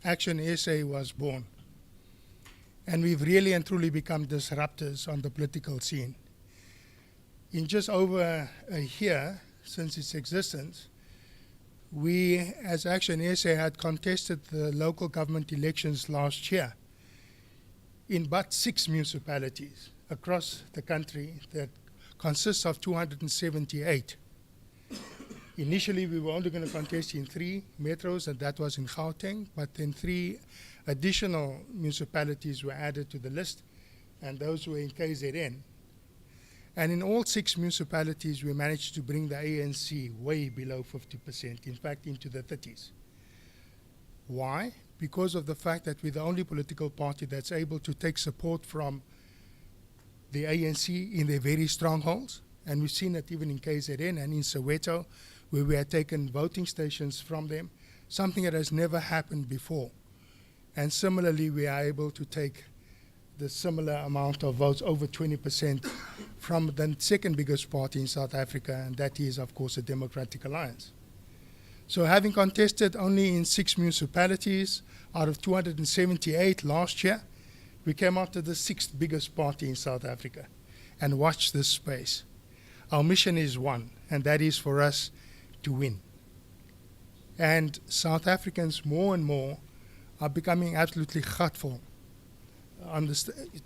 ActionSA was born. And we've really and truly become disruptors on the political scene. In just over a year since its existence, we as ActionSA had contested the local government elections last year in but 6 municipalities across the country that consists of 278. Initially, we were only going to contest in 3 metros, and that was in Gauteng, but then 3 additional municipalities were added to the list, and those were in KZN. And in all 6 municipalities, we managed to bring the ANC way below 50%, in fact, into the 30s. Why? Because of the fact that we're the only political party that's able to take support from the ANC in their very strongholds, and we've seen it even in KZN and in Soweto, where we had taken voting stations from them, something that has never happened before. And similarly, we are able to take the similar amount of votes, over 20%, from the second biggest party in South Africa, and that is, of course, the Democratic Alliance. So having contested only in 6 municipalities out of 278 last year, we came out to the 6th biggest party in South Africa. And watch this space. Our mission is one, and that is for us to win. And South Africans more and more are becoming absolutely gutful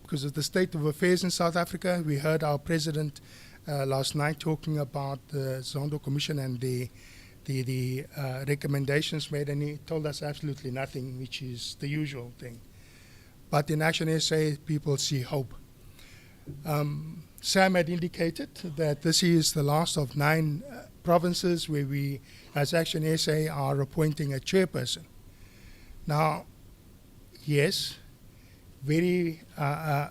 because of the state of affairs in South Africa. We heard our president last night talking about the Zondo Commission and the recommendations made, and he told us absolutely nothing, which is the usual thing. But in ActionSA, people see hope. Sam had indicated that this is the last of 9 provinces where we, as ActionSA, are appointing a chairperson. Now, yes, very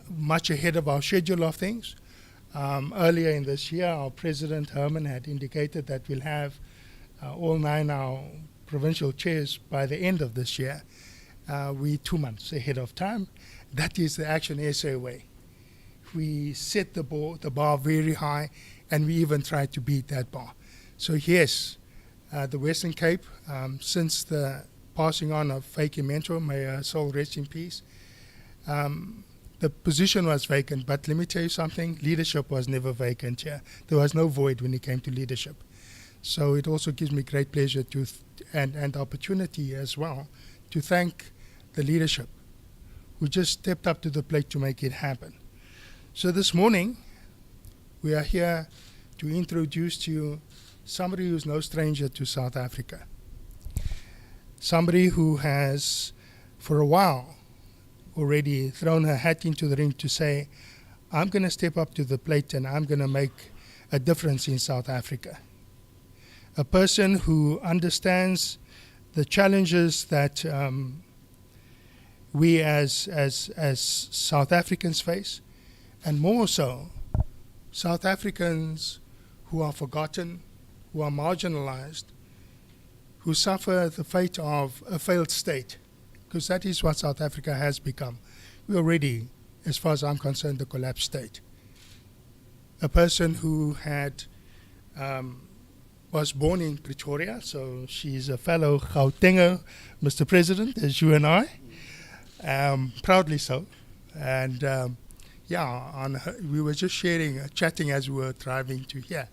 much ahead of our schedule of things. Earlier in this year, our president, Herman, had indicated that we'll have all 9 our provincial chairs by the end of this year. We're 2 months ahead of time. That is the ActionSA way. We set the bar very high, and we even try to beat that bar. So yes, the Western Cape, since the passing on of Fakie Mentor, may her soul rest in peace, the position was vacant. But let me tell you something, leadership was never vacant here. There was no void when it came to leadership. So it also gives me great pleasure to and opportunity as well to thank the leadership who just stepped up to the plate to make it happen. So this morning, we are here to introduce to you somebody who's no stranger to South Africa. Somebody who has, for a while, already thrown her hat into the ring to say, I'm going to step up to the plate and I'm going to make a difference in South Africa. A person who understands the challenges that we as South Africans face, and more so, South Africans who are forgotten, who are marginalized, who suffer the fate of a failed state, because that is what South Africa has become. We're already, as far as I'm concerned, a collapsed state. A person who had was born in Pretoria, so she's a fellow Gautenger, Mr. President, as you and I, proudly so. And we were just chatting as we were driving to here.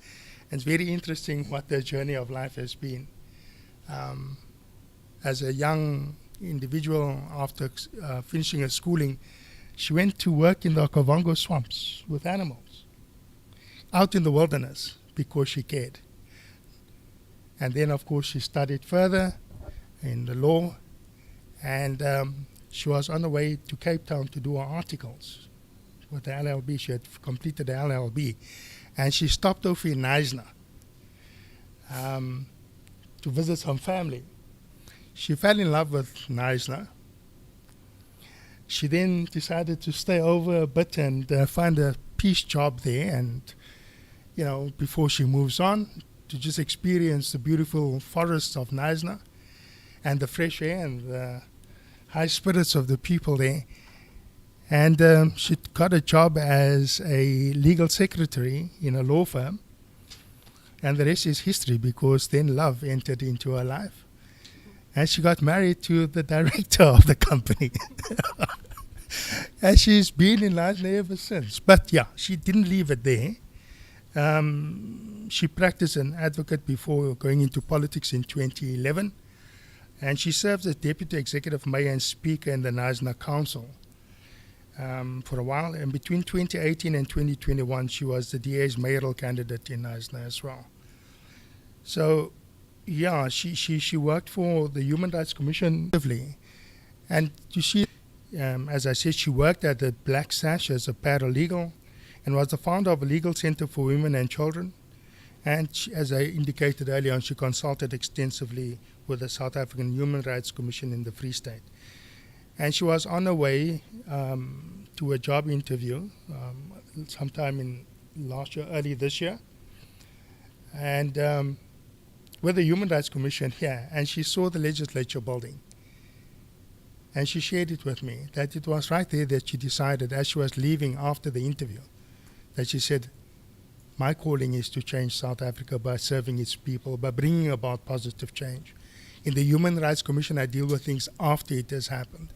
And it's very interesting what their journey of life has been. As a young individual, after finishing her schooling, she went to work in the Okavango swamps with animals, out in the wilderness, because she cared. And then, of course, she studied further in the law, and she was on the way to Cape Town to do her articles with the LLB. She had completed the LLB, and she stopped off in Knysna to visit some family. She fell in love with Knysna. She then decided to stay over a bit and find a peace job there, and before she moves on, to just experience the beautiful forests of Knysna and the fresh air and the high spirits of the people there. And she got a job as a legal secretary in a law firm. And the rest is history, because then love entered into her life. And she got married to the director of the company. And she's been in Knysna ever since. But yeah, she didn't leave it there. She practiced an advocate before going into politics in 2011. And she served as Deputy Executive Mayor and Speaker in the Knysna Council for a while. And between 2018 and 2021, she was the DA's mayoral candidate in Knysna as well. So, yeah, she worked for the Human Rights Commission. And you see, as I said, she worked at the Black Sash as a paralegal and was the founder of a legal center for women and children. And she, as I indicated earlier on, she consulted extensively with the South African Human Rights Commission in the Free State. And she was on her way to a job interview sometime in last year, early this year, and with the Human Rights Commission here, and she saw the legislature building. And she shared it with me, that it was right there that she decided, as she was leaving after the interview, that she said, my calling is to change South Africa by serving its people, by bringing about positive change. In the Human Rights Commission, I deal with things after it has happened.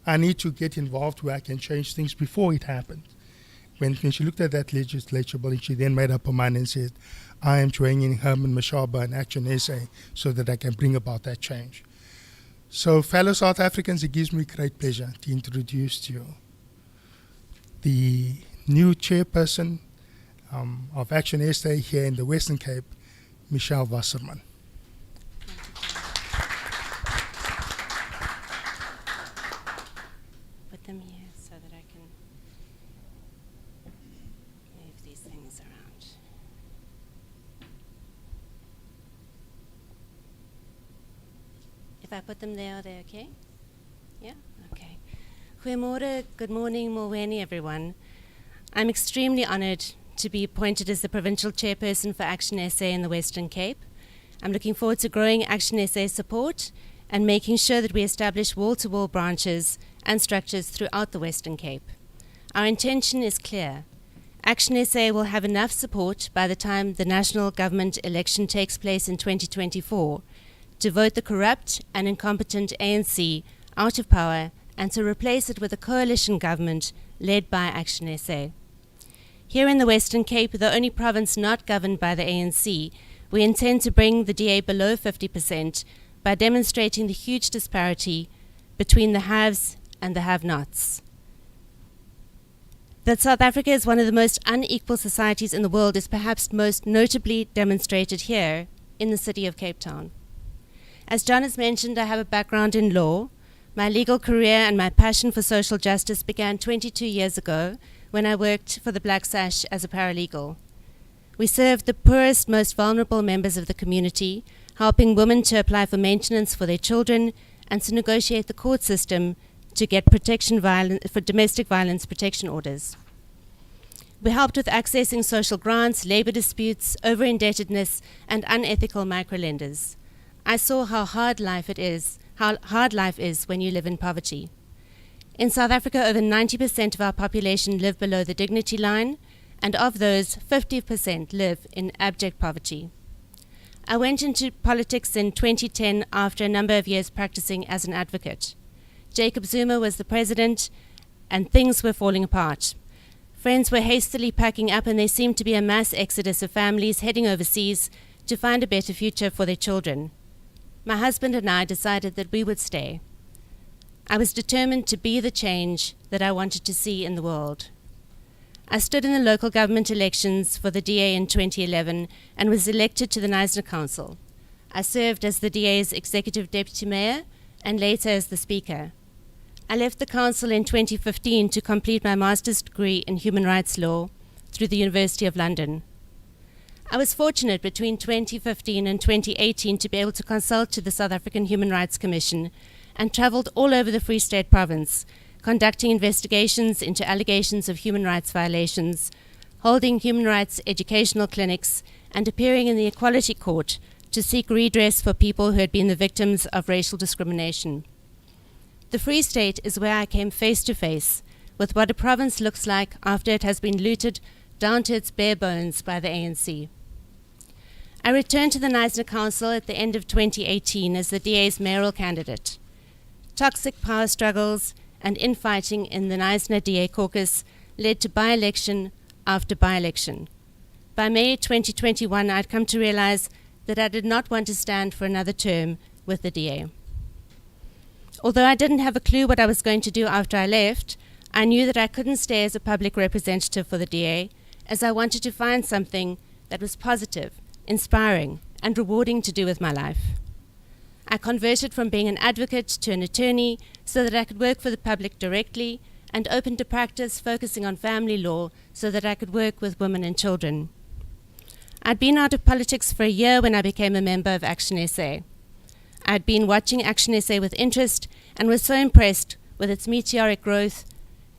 I need to get involved where I can change things before it happened. When she looked at that legislature building, she then made up her mind and said, I am joining Herman Mashaba and ActionSA so that I can bring about that change. So, fellow South Africans, it gives me great pleasure to introduce to you the new chairperson of ActionSA here in the Western Cape, Michelle Wasserman. Put them here so that I can move these things around. If I put them there, are they okay? Yeah? Okay. Goeiemorgen, good morning, Mulweni, everyone. I'm extremely honoured to be appointed as the Provincial Chairperson for ActionSA in the Western Cape. I'm looking forward to growing ActionSA's support and making sure that we establish wall-to-wall branches and structures throughout the Western Cape. Our intention is clear. ActionSA will have enough support by the time the national government election takes place in 2024 to vote the corrupt and incompetent ANC out of power and to replace it with a coalition government led by ActionSA. Here in the Western Cape, the only province not governed by the ANC, we intend to bring the DA below 50% by demonstrating the huge disparity between the haves and the have-nots. That South Africa is one of the most unequal societies in the world is perhaps most notably demonstrated here in the city of Cape Town. As John has mentioned, I have a background in law. My legal career and my passion for social justice began 22 years ago when I worked for the Black Sash as a paralegal. We served the poorest, most vulnerable members of the community, helping women to apply for maintenance for their children and to negotiate the court system to get for domestic violence protection orders. We helped with accessing social grants, labor disputes, over-indebtedness, and unethical microlenders. I saw how hard life is when you live in poverty. In South Africa, over 90% of our population live below the dignity line, and of those, 50% live in abject poverty. I went into politics in 2010 after a number of years practicing as an advocate. Jacob Zuma was the president, and things were falling apart. Friends were hastily packing up, and there seemed to be a mass exodus of families heading overseas to find a better future for their children. My husband and I decided that we would stay. I was determined to be the change that I wanted to see in the world. I stood in the local government elections for the DA in 2011 and was elected to the Knysna Council. I served as the DA's executive deputy mayor and later as the speaker. I left the council in 2015 to complete my master's degree in human rights law through the University of London. I was fortunate between 2015 and 2018 to be able to consult to the South African Human Rights Commission and travelled all over the Free State province, conducting investigations into allegations of human rights violations, holding human rights educational clinics, and appearing in the Equality Court to seek redress for people who had been the victims of racial discrimination. The Free State is where I came face to face with what a province looks like after it has been looted down to its bare bones by the ANC. I returned to the Knysna Council at the end of 2018 as the DA's mayoral candidate. Toxic power struggles and infighting in the Knysna DA caucus led to by-election after by-election. By May 2021, I'd come to realize that I did not want to stand for another term with the DA. Although I didn't have a clue what I was going to do after I left, I knew that I couldn't stay as a public representative for the DA, as I wanted to find something that was positive, inspiring, and rewarding to do with my life. I converted from being an advocate to an attorney so that I could work for the public directly, and opened a practice focusing on family law so that I could work with women and children. I'd been out of politics for a year when I became a member of ActionSA. I'd been watching ActionSA with interest and was so impressed with its meteoric growth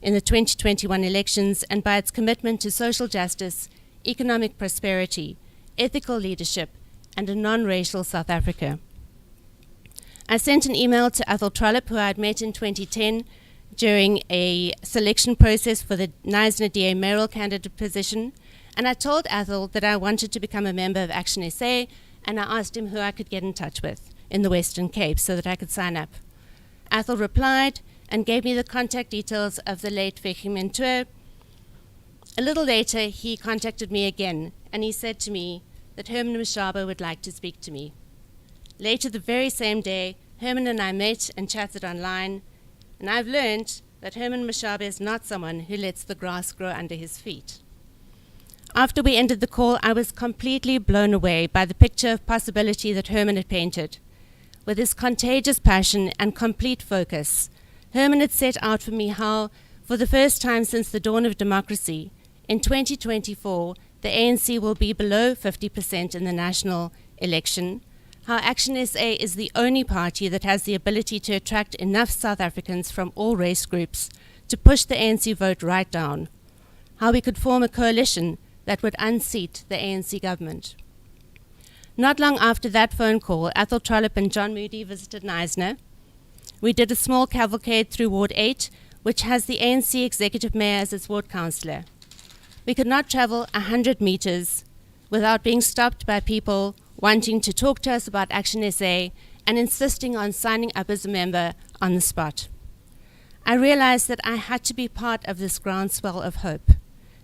in the 2021 elections and by its commitment to social justice, economic prosperity, ethical leadership, and a non-racial South Africa. I sent an email to Athol Trollip, who I had met in 2010 during a selection process for the Knysna DA mayoral candidate position, and I told Athol that I wanted to become a member of ActionSA, and I asked him who I could get in touch with in the Western Cape so that I could sign up. Athol replied and gave me the contact details of the late Veki Mentor. A little later, he contacted me again, and he said to me that Herman Mashaba would like to speak to me. Later the very same day, Herman and I met and chatted online, and I've learned that Herman Mashaba is not someone who lets the grass grow under his feet. After we ended the call, I was completely blown away by the picture of possibility that Herman had painted. With his contagious passion and complete focus, Herman had set out for me how, for the first time since the dawn of democracy, in 2024, the ANC will be below 50% in the national election, how ActionSA is the only party that has the ability to attract enough South Africans from all race groups to push the ANC vote right down, how we could form a coalition that would unseat the ANC government. Not long after that phone call, Athol Trollip and John Moody visited Knysna. We did a small cavalcade through Ward 8, which has the ANC executive mayor as its ward councillor. We could not travel 100 meters without being stopped by people wanting to talk to us about ActionSA and insisting on signing up as a member on the spot. I realized that I had to be part of this groundswell of hope,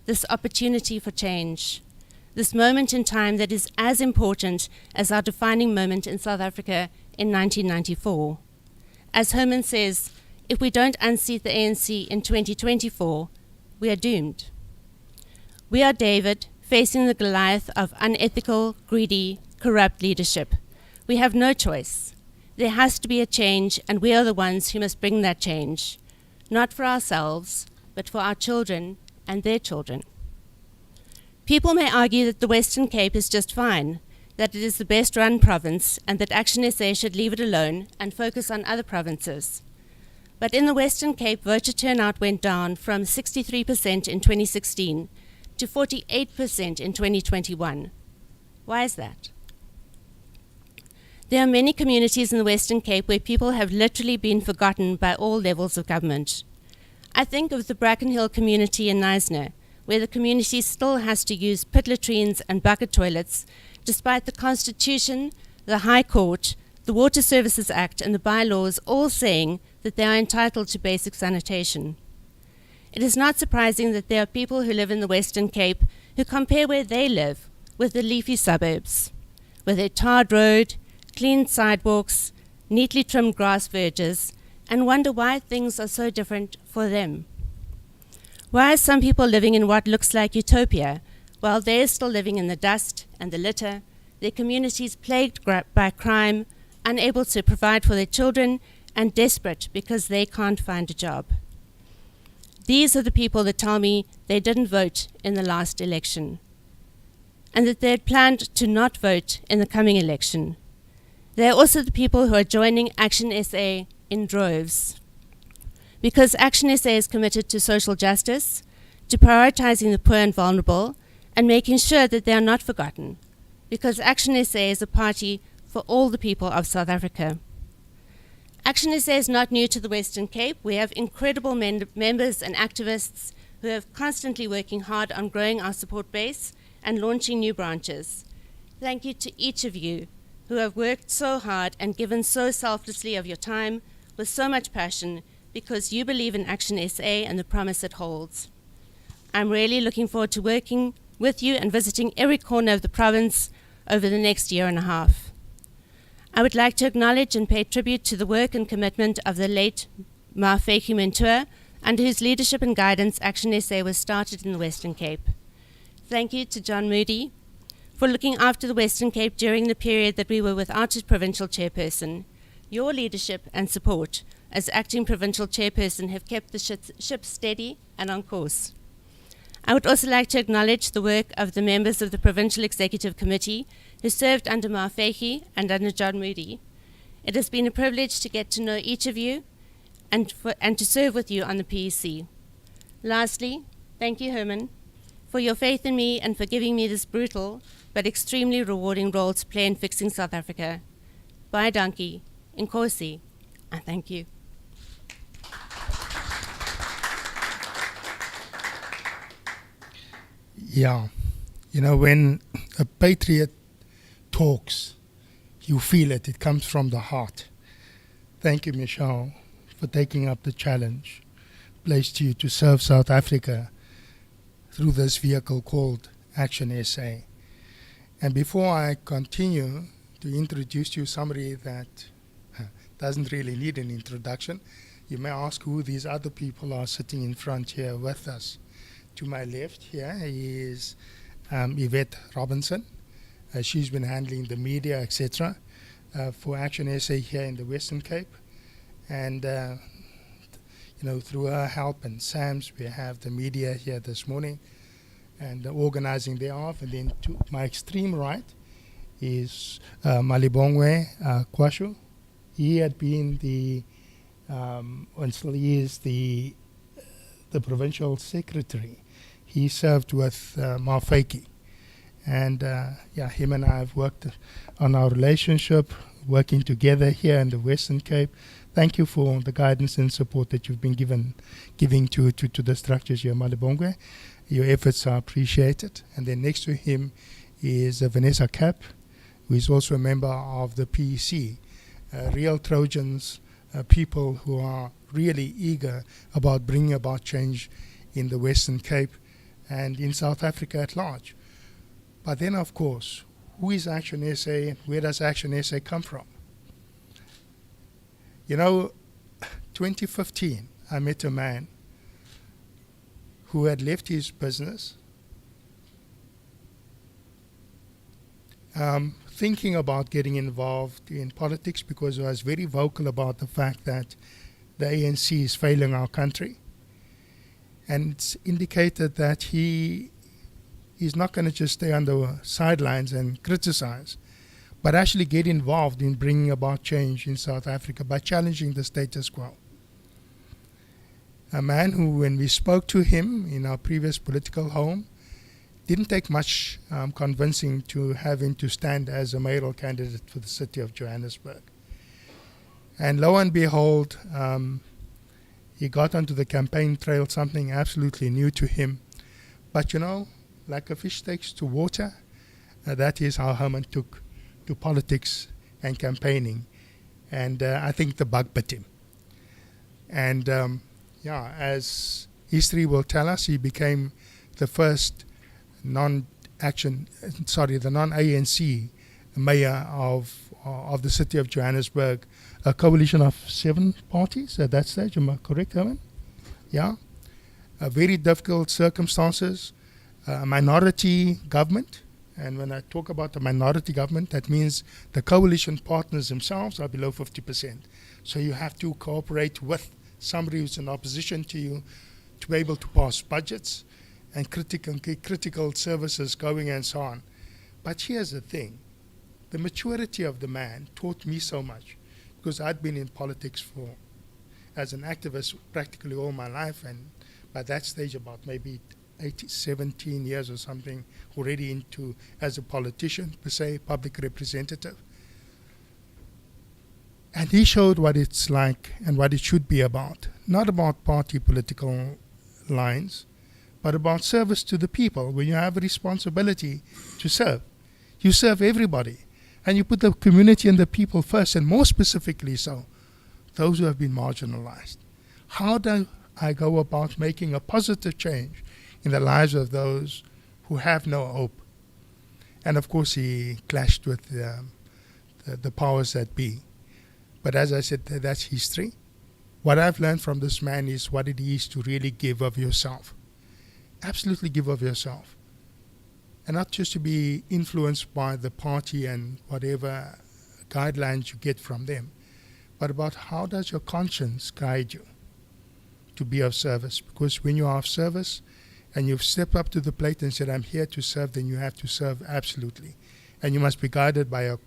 this opportunity for change, this moment in time that is as important as our defining moment in South Africa in 1994. As Herman says, if we don't unseat the ANC in 2024, we are doomed. We are David facing the Goliath of unethical, greedy, corrupt leadership. We have no choice. There has to be a change, and we are the ones who must bring that change, not for ourselves, but for our children and their children. People may argue that the Western Cape is just fine, that it is the best run province, and that ActionSA should leave it alone and focus on other provinces. But in the Western Cape, voter turnout went down from 63% in 2016 to 48% in 2021. Why is that? There are many communities in the Western Cape where people have literally been forgotten by all levels of government. I think of the Brackenhill community in Knysna, where the community still has to use pit latrines and bucket toilets, despite the Constitution, the High Court, the Water Services Act, and the bylaws all saying that they are entitled to basic sanitation. It is not surprising that there are people who live in the Western Cape who compare where they live with the leafy suburbs, with their tarred road, clean sidewalks, neatly trimmed grass verges, and wonder why things are so different for them. Why are some people living in what looks like utopia, while they're still living in the dust and the litter, their communities plagued by crime, unable to provide for their children, and desperate because they can't find a job? These are the people that tell me they didn't vote in the last election, and that they had planned to not vote in the coming election. They are also the people who are joining ActionSA in droves. Because ActionSA is committed to social justice, to prioritizing the poor and vulnerable, and making sure that they are not forgotten. Because ActionSA is a party for all the people of South Africa. ActionSA is not new to the Western Cape. We have incredible members and activists who are constantly working hard on growing our support base and launching new branches. Thank you to each of you who have worked so hard and given so selflessly of your time with so much passion because you believe in ActionSA and the promise it holds. I'm really looking forward to working with you and visiting every corner of the province over the next year and a half. I would like to acknowledge and pay tribute to the work and commitment of the late Mafeki Mentor, under whose leadership and guidance ActionSA was started in the Western Cape. Thank you to John Moody for looking after the Western Cape during the period that we were without a provincial chairperson. Your leadership and support as acting provincial chairperson have kept the ship steady and on course. I would also like to acknowledge the work of the members of the Provincial Executive Committee who served under Mafeki and under John Moody. It has been a privilege to get to know each of you and to serve with you on the PEC. Lastly, thank you, Herman, for your faith in me and for giving me this brutal but extremely rewarding role to play in fixing South Africa. Bye, Donkey, Nkosi, and thank you. Yeah, you know, when a patriot talks, you feel it. It comes from the heart. Thank you, Michelle, for taking up the challenge placed to you to serve South Africa through this vehicle called ActionSA. And before I continue to introduce you somebody that doesn't really need an introduction, you may ask who these other people are sitting in front here with us. To my left here is Yvette Robinson. She's been handling the media, etc., for ActionSA here in the Western Cape. And you know, through her help and Sam's, we have the media here this morning and the organizing thereof. And then to my extreme right is Malibongwe Kwashu. He had been the, and still he is the provincial secretary. He served with Mafeki. And yeah, him and I have worked on our relationship, working together here in the Western Cape. Thank you for the guidance and support that you've been giving to the structures here, Malibongwe. Your efforts are appreciated. And then next to him is Vanessa Cap, who is also a member of the PEC. Real Trojans, people who are really eager about bringing about change in the Western Cape and in South Africa at large. But then, of course, who is ActionSA and where does ActionSA come from? You know, 2015, I met a man who had left his business, thinking about getting involved in politics because he was very vocal about the fact that the ANC is failing our country. And it's indicated that he is not going to just stay on the sidelines and criticize, but actually get involved in bringing about change in South Africa by challenging the status quo. A man who, when we spoke to him in our previous political home, didn't take much convincing to have him to stand as a mayoral candidate for the city of Johannesburg. And lo and behold, he got onto the campaign trail, something absolutely new to him. But you know, like a fish takes to water, that is how Herman took to politics and campaigning. And I think the bug bit him. And yeah, as history will tell us, he became the first the non-ANC mayor of the city of Johannesburg, a coalition of 7 parties at that stage. Am I correct, Herman? Yeah. Very difficult circumstances, a minority government. And when I talk about a minority government, that means the coalition partners themselves are below 50%. So you have to cooperate with somebody who's in opposition to you to be able to pass budgets and critical services going and so on. But here's the thing. The maturity of the man taught me so much, because I'd been in politics as an activist practically all my life, and by that stage about maybe 17 years or something already into as a politician, per se, public representative. And he showed what it's like and what it should be about. Not about party political lines, but about service to the people. When you have a responsibility to serve, You serve everybody. And you put the community and the people first, and more specifically so, those who have been marginalized. How do I go about making a positive change in the lives of those who have no hope? And of course, he clashed with the powers that be. But as I said, that's history. What I've learned from this man is what it is to really give of yourself. Absolutely give of yourself. And not just to be influenced by the party and whatever guidelines you get from them, but about how does your conscience guide you to be of service. Because when you are of service and you've stepped up to the plate and said, I'm here to serve, then you have to serve absolutely. And you must be guided by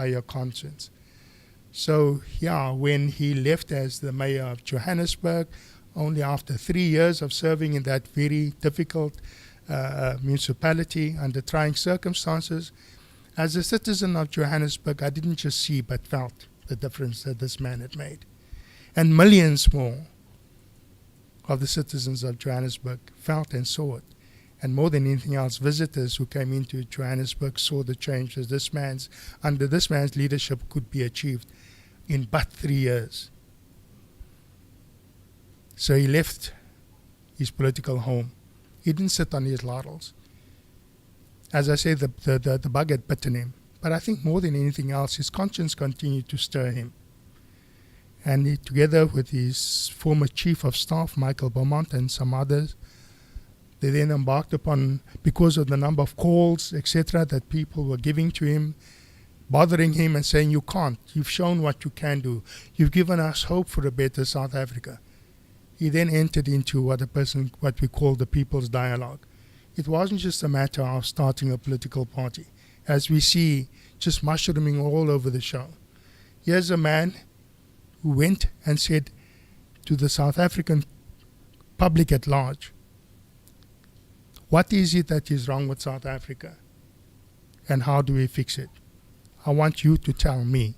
your conscience. So, yeah, when he left as the mayor of Johannesburg, only after 3 years of serving in that very difficult municipality under trying circumstances, as a citizen of Johannesburg, I didn't just see but felt the difference that this man had made. And millions more of the citizens of Johannesburg felt and saw it. And more than anything else, visitors who came into Johannesburg saw the change that under this man's leadership could be achieved in but 3 years. So he left his political home. He didn't sit on his laurels. As I say, the bug had bitten him. But I think more than anything else, his conscience continued to stir him. And he, together with his former chief of staff, Michael Beaumont, and some others, they then embarked upon, because of the number of calls, etc., that people were giving to him, bothering him and saying, you can't. You've shown what you can do. You've given us hope for a better South Africa. He then entered into what we call the People's Dialogue. It wasn't just a matter of starting a political party, as we see just mushrooming all over the show. Here's a man who went and said to the South African public at large, what is it that is wrong with South Africa? And how do we fix it? I want you to tell me.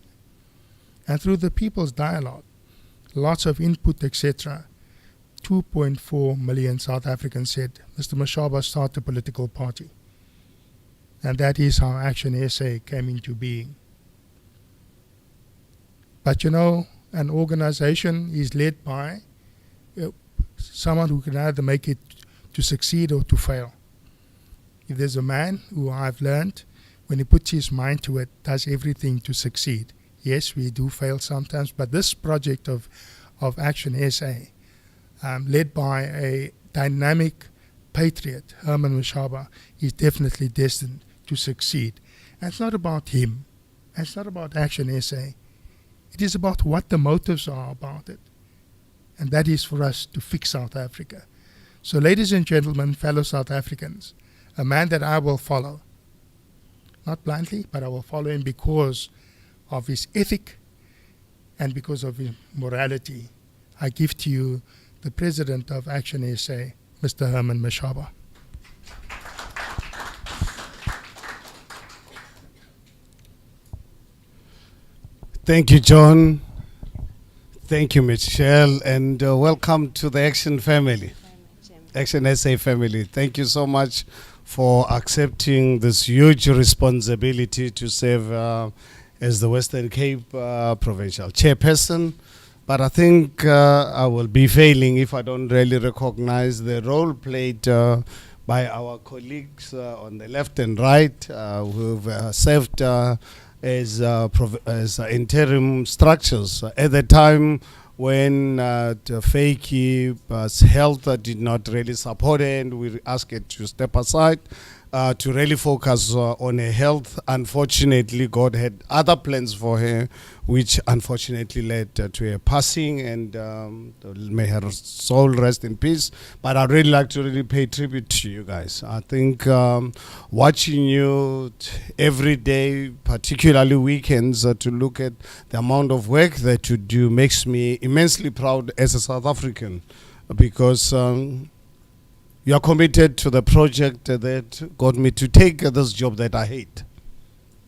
And through the People's Dialogue, lots of input, etc., 2.4 million South Africans said, Mr. Mashaba, start a political party. And that is how ActionSA came into being. But you know, an organization is led by someone who can either make it to succeed or to fail. If there's a man who I've learned, when he puts his mind to it, does everything to succeed. Yes, we do fail sometimes, but this project of ActionSA, led by a dynamic patriot, Herman Mashaba, is definitely destined to succeed. And it's not about him. And it's not about ActionSA. It is about what the motives are about it. And that is for us to fix South Africa. So ladies and gentlemen, fellow South Africans, a man that I will follow, not blindly, but I will follow him because of his ethic and because of his morality. I give to you the President of ActionSA, Mr. Herman Mashaba. Thank you, John. Thank you, Michelle, and welcome to the Action family, ActionSA family. Thank you so much for accepting this huge responsibility to serve as the Western Cape Provincial Chairperson. But I think I will be failing if I don't really recognize the role played by our colleagues on the left and right who've served as interim structures at the time when Faki's health did not really support her, and we asked her to step aside to really focus on her health. Unfortunately, God had other plans for her, which unfortunately led to her passing, and may her soul rest in peace. But I'd really like to really pay tribute to you guys. I think watching you every day, particularly weekends, to look at the amount of work that you do makes me immensely proud as a South African, because you are committed to the project that got me to take this job that I hate.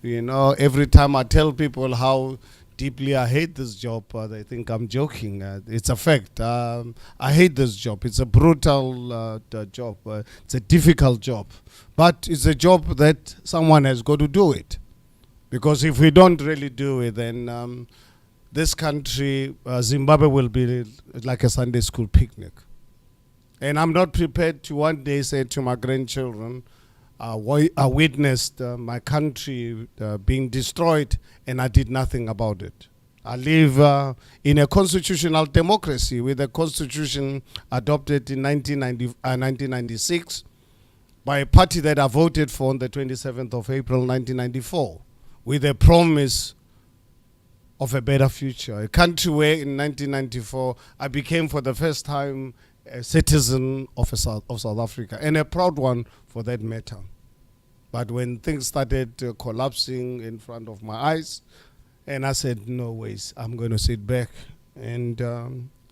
You know, every time I tell people how deeply. I hate this job. They think I'm joking. It's a fact. I hate this job. It's a brutal job. It's a difficult job. But it's a job that someone has got to do it. Because if we don't really do it, then this country, Zimbabwe, will be like a Sunday school picnic. And I'm not prepared to one day say to my grandchildren, I witnessed my country being destroyed and I did nothing about it. I live in a constitutional democracy with a constitution adopted in 1996 by a party that I voted for on the 27th of April 1994 with a promise of a better future. A country where in 1994 I became for the first time a citizen of South Africa, and a proud one for that matter. But when things started collapsing in front of my eyes, and I said, no ways, I'm going to sit back. And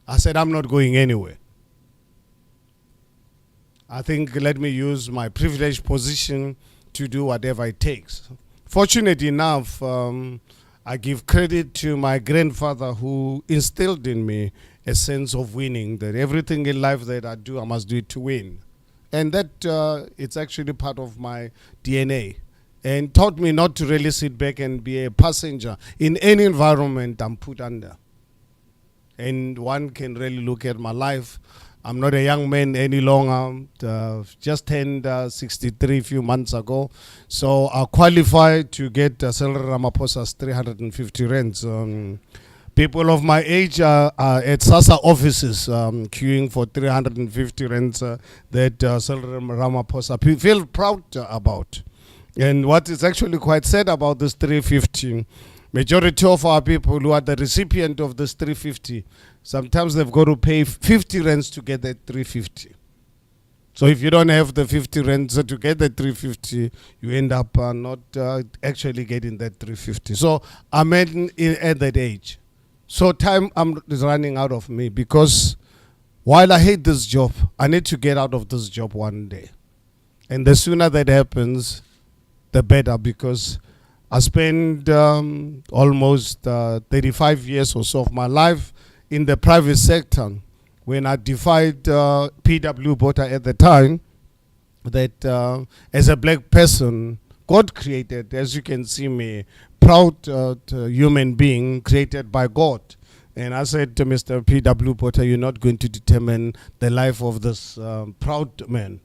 I said, I'm not going anywhere. I think let me use my privileged position to do whatever it takes. Fortunately enough, I give credit to my grandfather who instilled in me a sense of winning, that everything in life that I do, I must do it to win. And that it's actually part of my DNA. And taught me not to really sit back and be a passenger in any environment I'm put under. And one can really look at my life. I'm not a young man any longer. Just turned 63 a few months ago. So I qualified to get Cyril Ramaphosa's 350 rands. People of my age are at SASA offices queuing for 350 rands that Cyril Ramaphosa feel proud about. And what is actually quite sad about this 350, majority of our people who are the recipient of this 350, sometimes they've got to pay 50 rands to get that 350. So if you don't have the 50 rands to get the 350, you end up not actually getting that 350. So I'm at that age. So time is running out of me, because while I hate this job, I need to get out of this job one day. And the sooner that happens, the better, because I spent almost 35 years or so of my life in the private sector, when I defied PW Botha at the time, that as a black person, God created, as you can see me, proud human being created by God. And I said to Mr. P.W. Botha, you're not going to determine the life of this proud man.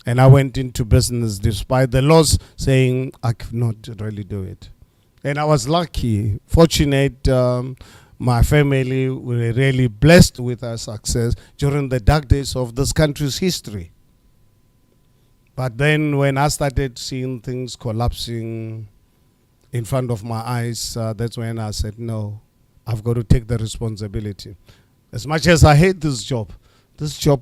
And I went into business despite the laws saying I could not really do it. And I was lucky, fortunate. My family were really blessed with our success during the dark days of this country's history. But then when I started seeing things collapsing in front of my eyes, that's when I said, no, I've got to take the responsibility. As much as I hate this job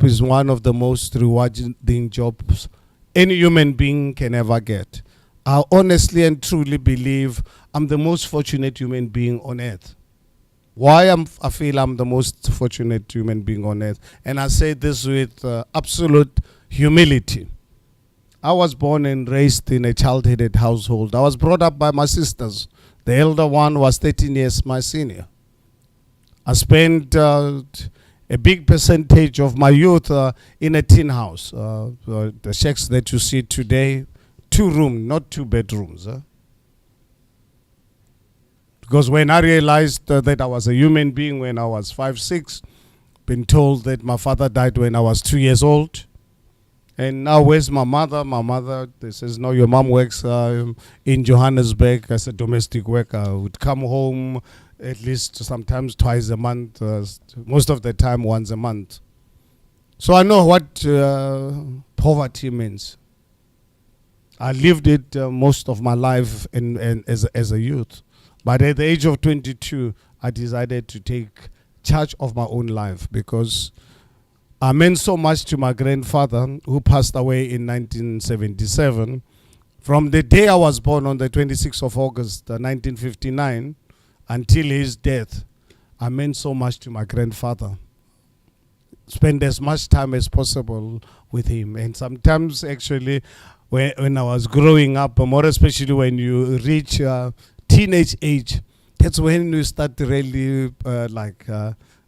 is one of the most rewarding jobs any human being can ever get. I honestly and truly believe I'm the most fortunate human being on earth. Why I feel I'm the most fortunate human being on earth, and I say this with absolute humility. I was born and raised in a child-headed household. I was brought up by my sisters. The elder one was 13 years my senior. I spent a big percentage of my youth in a tin house. The shacks that you see today, 2-room, not 2 bedrooms. Because when I realized that I was a human being when I was 5, 6, been told that my father died when I was 2 years old. And now where's my mother? My mother, they says, no, your mom works in Johannesburg as a domestic worker. Would come home at least sometimes twice a month, most of the time once a month. So I know what poverty means. I lived it most of my life as a youth. But at the age of 22, I decided to take charge of my own life, because I meant so much to my grandfather, who passed away in 1977. From the day I was born on the 26th of August, 1959, until his death, I meant so much to my grandfather. Spend as much time as possible with him. And sometimes, actually, when I was growing up, more especially when you reach teenage age, that's when we start really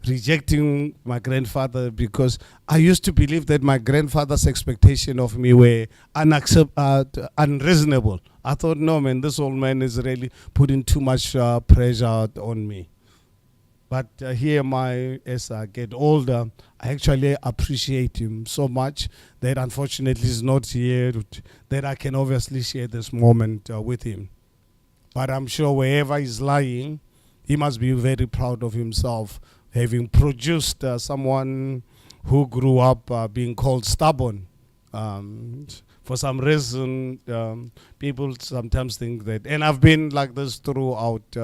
rejecting my grandfather, because I used to believe that my grandfather's expectation of me were unreasonable. I thought, no man, this old man is really putting too much pressure on me. But here, as I get older, I actually appreciate him so much that unfortunately he's not here, that I can obviously share this moment with him. But I'm sure wherever he's lying, he must be very proud of himself, having produced someone who grew up being called stubborn. For some reason, people sometimes think that, and I've been like this throughout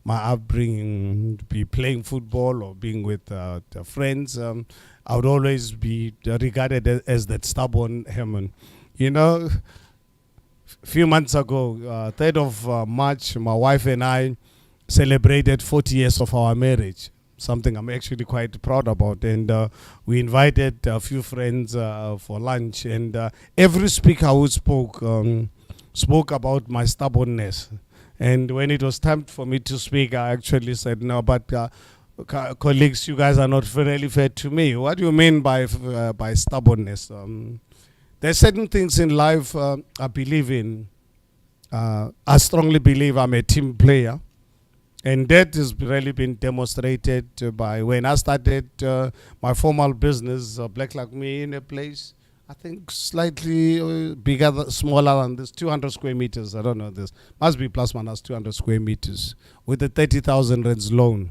my upbringing, be playing football or being with friends. I would always be regarded as that stubborn Herman. You know, a few months ago, 3rd of March, my wife and I celebrated 40 years of our marriage, something I'm actually quite proud about. And we invited a few friends for lunch, and every speaker who spoke about my stubbornness. And when it was time for me to speak, I actually said, no, but colleagues, you guys are not really fair to me. What do you mean by stubbornness? There's certain things in life I believe in. I strongly believe I'm a team player. And that has really been demonstrated by when I started my formal business, Black Like Me, in a place, I think slightly bigger, smaller than this, 200 square meters. I don't know this. Must be plus minus 200 square meters with a 30,000 rands loan.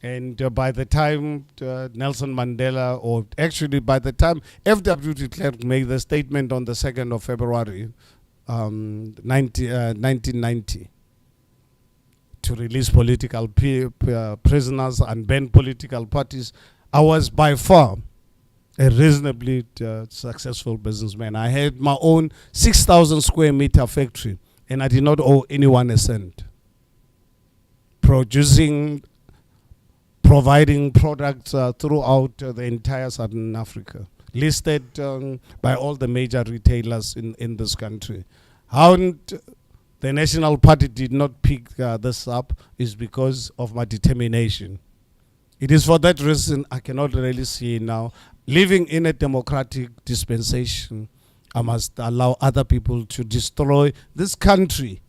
And by the time Nelson Mandela, or actually by the time F.W. de Klerk made the statement on the 2nd of February, 1990, to release political prisoners and ban political parties, I was by far a reasonably successful businessman. I had my own 6,000 square meter factory, and I did not owe anyone a cent. Providing products throughout the entire Southern Africa, listed by all the major retailers in this country. How the National Party did not pick this up is because of my determination. It is for that reason I cannot really see now. Living in a democratic dispensation, I must allow other people to destroy this country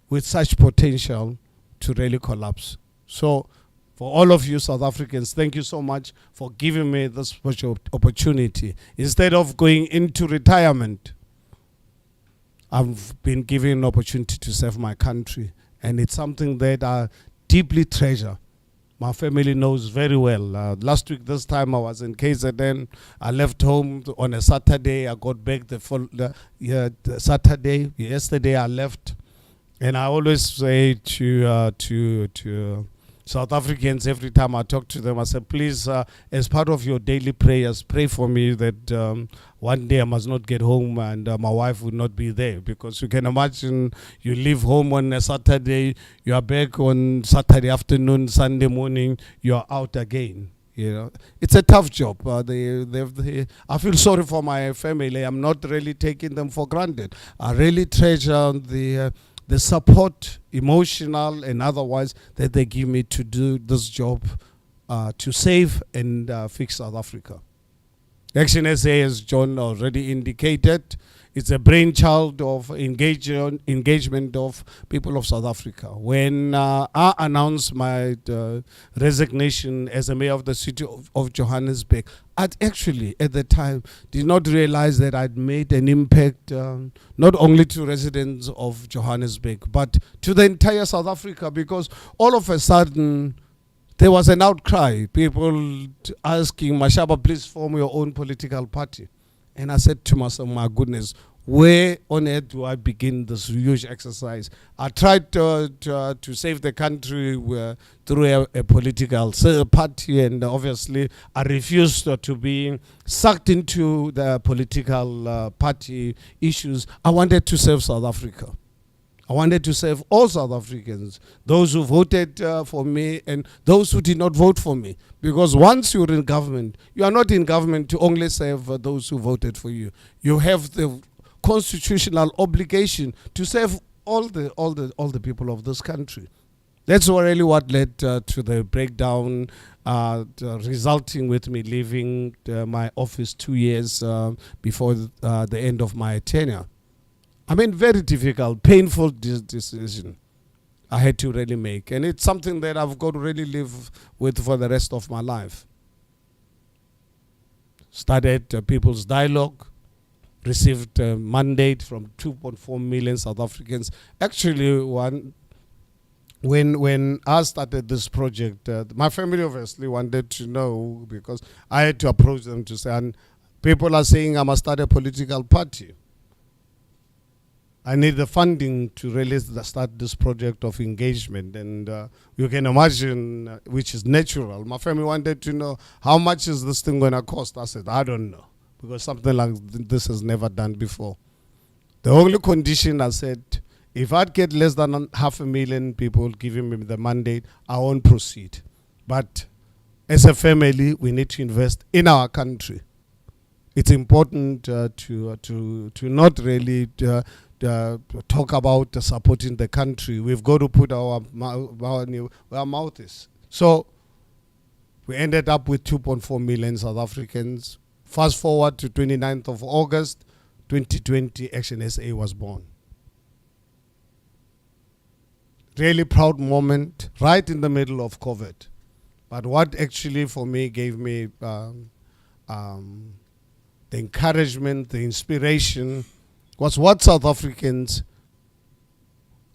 with such potential to really collapse. So, for all of you South Africans, thank you so much for giving me this opportunity. Instead of going into retirement, I've been given an opportunity to serve my country, and it's something that I deeply treasure. My family knows very well. Last week, this time, I was in KZN. I left home on a Saturday. I got back the Saturday. Yesterday, I left. And I always say to South Africans, every time I talk to them, I say, please, as part of your daily prayers, pray for me that one day I must not get home and my wife would not be there. Because you can imagine, you leave home on a Saturday, you are back on Saturday afternoon, Sunday morning, you are out again. You know, it's a tough job. I feel sorry for my family. I'm not really taking them for granted. I really treasure the support, emotional and otherwise, that they give me to do this job to save and fix South Africa. ActionSA, as John already indicated, it's a brainchild of engagement of people of South Africa. When I announced my resignation as a mayor of the city of Johannesburg, I actually, at the time, did not realize that I'd made an impact not only to residents of Johannesburg, but to the entire South Africa, because all of a sudden, there was an outcry, people asking, Mashaba, please form your own political party. And I said to myself, my goodness, where on earth do I begin this huge exercise? I tried to save the country through a political party, and obviously I refused to be sucked into the political party issues. I wanted to serve South Africa. I wanted to serve all South Africans, those who voted for me and those who did not vote for me. Because once you're in government, you are not in government to only serve those who voted for you. You have the constitutional obligation to serve all the people of this country. That's really what led to the breakdown, resulting with me leaving my office 2 years before the end of my tenure. I mean, very difficult, painful decision I had to really make. And it's something that I've got to really live with for the rest of my life. Started People's Dialogue, received a mandate from 2.4 million South Africans. Actually, when I started this project, my family obviously wanted to know, because I had to approach them to say, and people are saying I must start a political party. I need the funding to really start this project of engagement. And you can imagine, which is natural. My family wanted to know, how much is this thing going to cost? I said, I don't know, because something like this is never done before. The only condition, I said, if I'd get less than 500,000 people giving me the mandate, I won't proceed. But as a family, we need to invest in our country. It's important to not really talk about supporting the country. We've got to put our mouth is. So we ended up with 2.4 million South Africans. Fast forward to 29th of August, 2020, ActionSA was born. Really proud moment, right in the middle of COVID. But what actually for me gave me the encouragement, the inspiration, was what South Africans,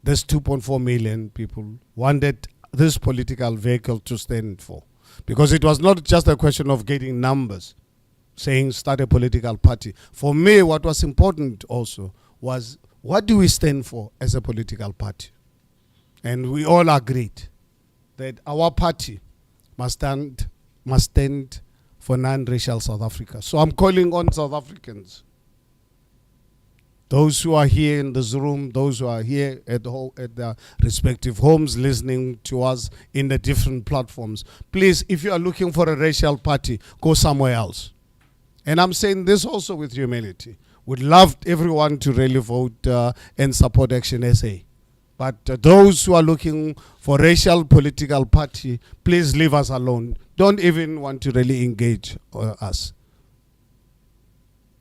this 2.4 million people, wanted this political vehicle to stand for. Because it was not just a question of getting numbers, saying start a political party. For me, what was important also was, what do we stand for as a political party? And we all agreed that our party must stand for non-racial South Africa. So I'm calling on South Africans, those who are here in this room, those who are here at their respective homes listening to us in the different platforms. Please, if you are looking for a racial party, go somewhere else. And I'm saying this also with humility. We'd love everyone to really vote and support ActionSA. But those who are looking for racial political party, please leave us alone. Don't even want to really engage us.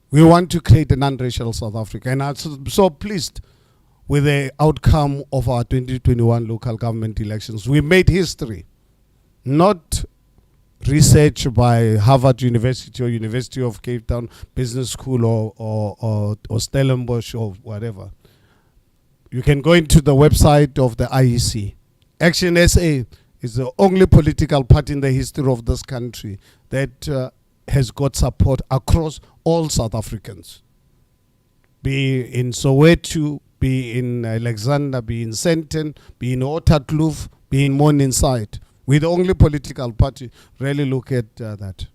We want to create a non-racial South Africa. And I'm so pleased with the outcome of our 2021 local government elections. We made history, not research by Harvard University or University of Cape Town Business School or Stellenbosch or whatever. You can go into the website of the IEC. ActionSA is the only political party in the history of this country that has got support across all South Africans. Be in Soweto, be in Alexander, be in Sandton, be in Waterkloof, be in Morningside. We're the only political party. Really look at that.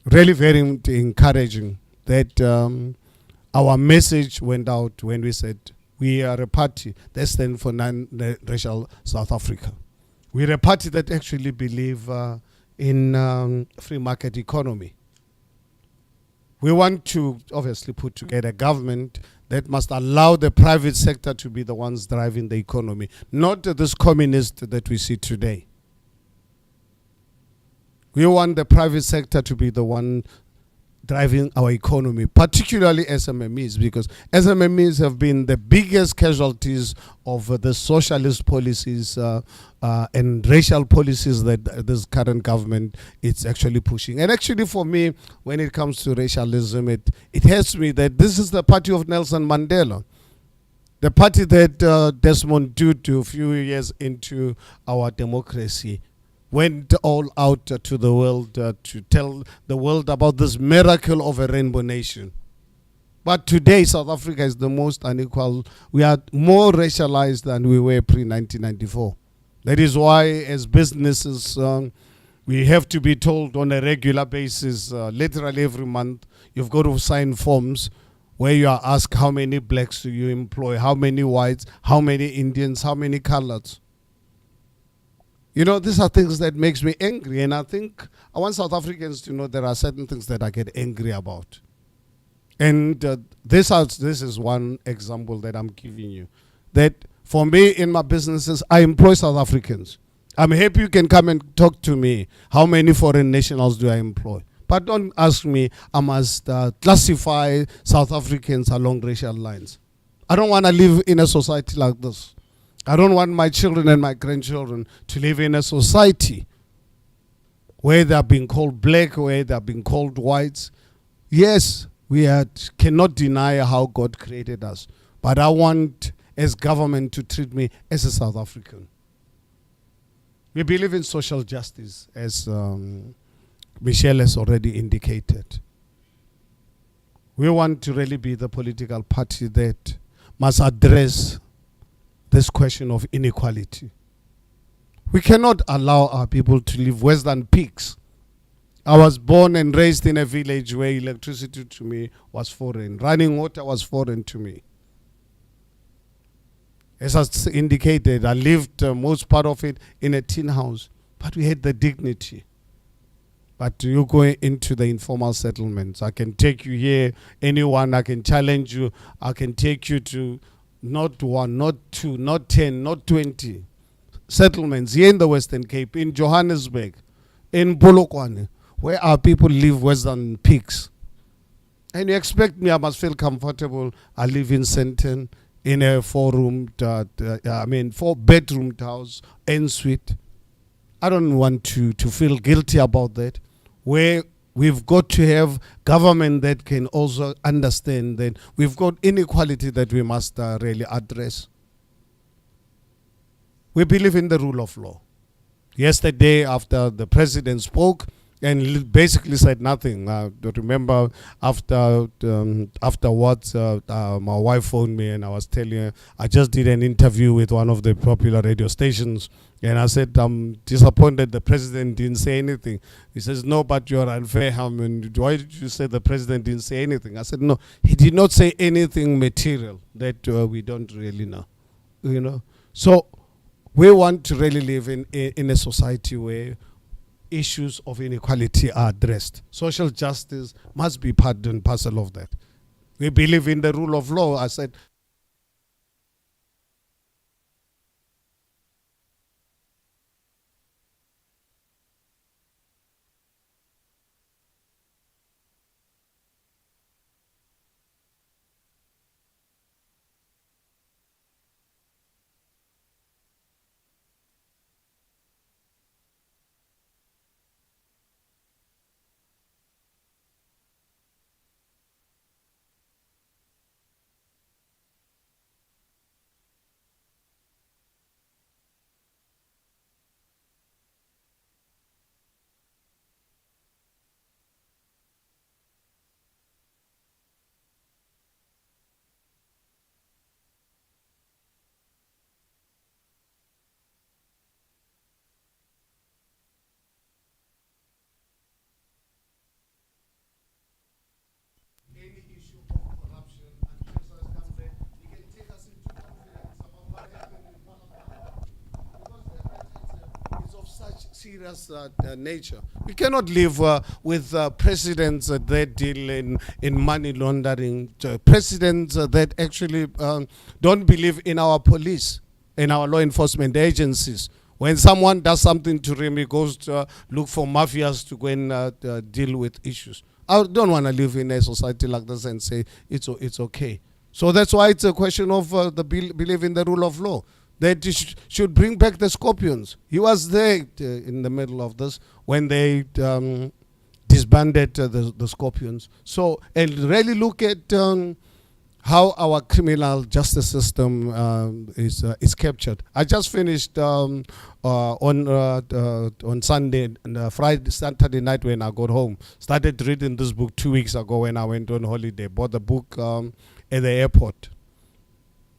Really very encouraging that our message went out when we said we are a party that stands for non-racial South Africa. We're a party that actually believe in free market economy. We want to obviously put together a government that must allow the private sector to be the ones driving the economy, not this communist that we see today. We want the private sector to be the one driving our economy, particularly SMMEs, because SMMEs have been the biggest casualties of the socialist policies and racial policies that this current government is actually pushing. And actually for me, when it comes to racialism, it hurts me that this is the party of Nelson Mandela, the party that Desmond Tutu, a few years into our democracy, went all out to the world to tell the world about this miracle of a rainbow nation. But today, South Africa is the most unequal. We are more racialized than we were pre-1994. That is why, as businesses, we have to be told on a regular basis, literally every month, you've got to sign forms where you are asked how many blacks do you employ, how many whites, how many Indians, how many coloreds. You know, these are things that makes me angry, and I think I want South Africans to know there are certain things that I get angry about. And this is one example that I'm giving you. That for me, in my businesses, I employ South Africans. I'm happy you can come and talk to me. How many foreign nationals do I employ? But don't ask me, I must classify South Africans along racial lines. I don't want to live in a society like this. I don't want my children and my grandchildren to live in a society where they are being called black, where they are being called whites. Yes, we cannot deny how God created us. But I want, as government, to treat me as a South African. We believe in social justice, as Michelle has already indicated. We want to really be the political party that must address this question of inequality. We cannot allow our people to live worse than pigs. I was born and raised in a village where electricity to me was foreign. Running water was foreign to me. As I indicated, I lived most part of it in a tin house, but we had the dignity. But you go into the informal settlements. I can take you here, anyone, I can challenge you. I can take you to not 1, not 2, not 10, not 20 settlements here in the Western Cape, in Johannesburg, in Polokwane, where our people live worse than pigs. And you expect me, I must feel comfortable. I live in Sandton in a 4-bedroom house, en suite. I don't want to feel guilty about that. Where we've got to have government that can also understand that we've got inequality that we must really address. We believe in the rule of law. Yesterday, after the president spoke and basically said nothing, remember afterwards, my wife phoned me and I was telling her, I just did an interview with one of the popular radio stations. And I said, I'm disappointed the president didn't say anything. He says, no, but you're unfair, Herman. Why did you say the president didn't say anything? I said, no, he did not say anything material that we don't really know. You know, so we want to really live in a society where issues of inequality are addressed. Social justice must be part and parcel of that. We believe in the rule of law. I said, any issue of corruption and criminals comes there, he can take us into confidence about what happened in Parliament. Because it's of such serious nature. We cannot live with presidents that deal in money laundering, presidents that actually don't believe in our police, in our law enforcement agencies. When someone does something to him, he goes to look for mafias to go and deal with issues. I don't want to live in a society like this and say it's okay. So that's why it's a question of belief in the rule of law. That should bring back the scorpions. He was there in the middle of this when they disbanded the scorpions. So, and really look at how our criminal justice system is captured. I just finished on Sunday and Friday, Saturday night when I got home. Started reading this book 2 weeks ago when I went on holiday. Bought the book at the airport.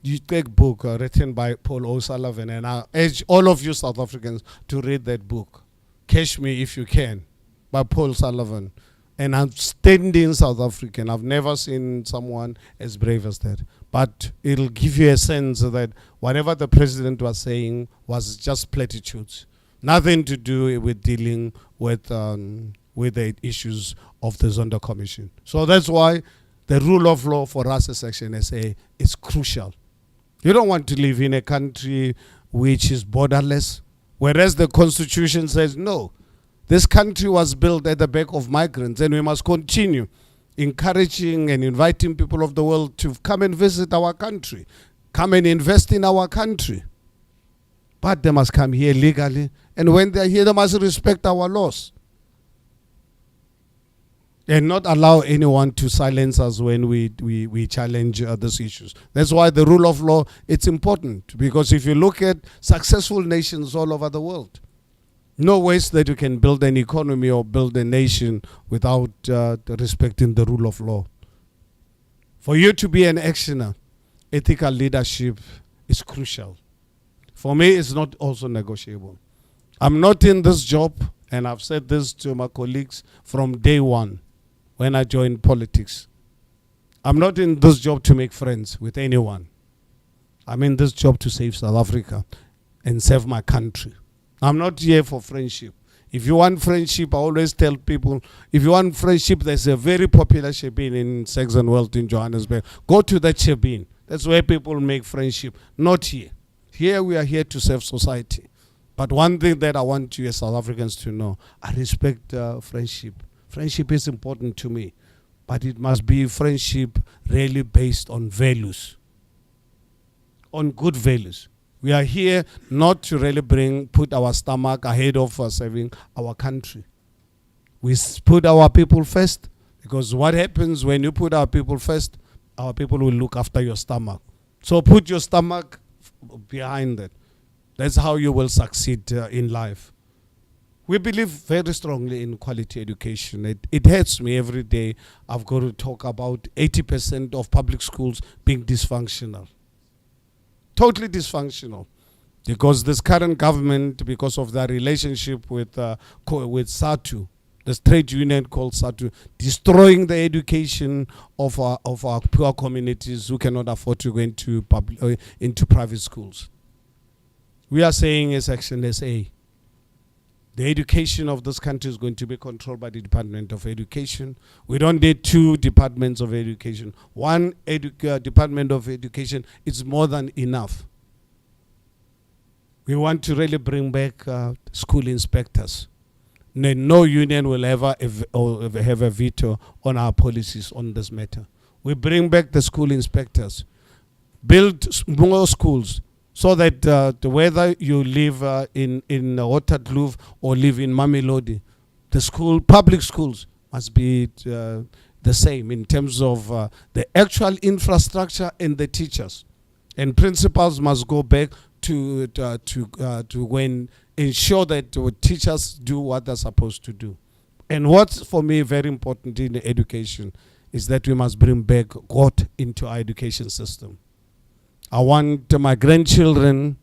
You take book written by Paul O'Sullivan, and I urge all of you South Africans to read that book. Catch Me If You Can, by Paul Sullivan. And I'm standing South African. I've never seen someone as brave as that. But it'll give you a sense that whatever the president was saying was just platitudes. Nothing to do with dealing with the issues of the Zondo Commission. So that's why the rule of law for us as ActionSA is crucial. You don't want to live in a country which is borderless, whereas the Constitution says, no, this country was built at the back of migrants, and we must continue encouraging and inviting people of the world to come and visit our country, come and invest in our country. But they must come here legally, and when they're here, they must respect our laws and not allow anyone to silence us when we challenge these issues. That's why the rule of law, it's important, because if you look at successful nations all over the world, no ways that you can build an economy or build a nation without respecting the rule of law. For you to be an actioner, ethical leadership is crucial. For me, it's not also negotiable. I'm not in this job, and I've said this to my colleagues from day one when I joined politics. I'm not in this job to make friends with anyone. I'm in this job to save South Africa and save my country. I'm not here for friendship. If you want friendship, I always tell people, if you want friendship, there's a very popular shebeen in Sex and Wealth in Johannesburg. Go to that shebeen. That's where people make friendship, not here. Here we are here to serve society. But one thing that I want you as South Africans to know, I respect friendship. Friendship is important to me, but it must be friendship really based on values, on good values. We are here not to really put our stomach ahead of serving our country. We put our people first, because what happens when you put our people first, our people will look after your stomach. So put your stomach behind that. That's how you will succeed in life. We believe very strongly in quality education. It hurts me every day. I've got to talk about 80% of public schools being dysfunctional. Totally dysfunctional. Because this current government, because of their relationship with SATU, this trade union called SATU, destroying the education of our poor communities who cannot afford to go into private schools. We are saying as ActionSA, the education of this country is going to be controlled by the Department of Education. We don't need two departments of education. One Department of Education is more than enough. We want to really bring back school inspectors. No union will ever have a veto on our policies on this matter. We bring back the school inspectors. Build more schools, so that whether you live in Waterkloof or live in Mamelodi, the public schools must be the same in terms of the actual infrastructure and the teachers. And principals must go back to when ensure that teachers do what they're supposed to do. And what's for me very important in education is that we must bring back God into our education system. I want my grandchildren,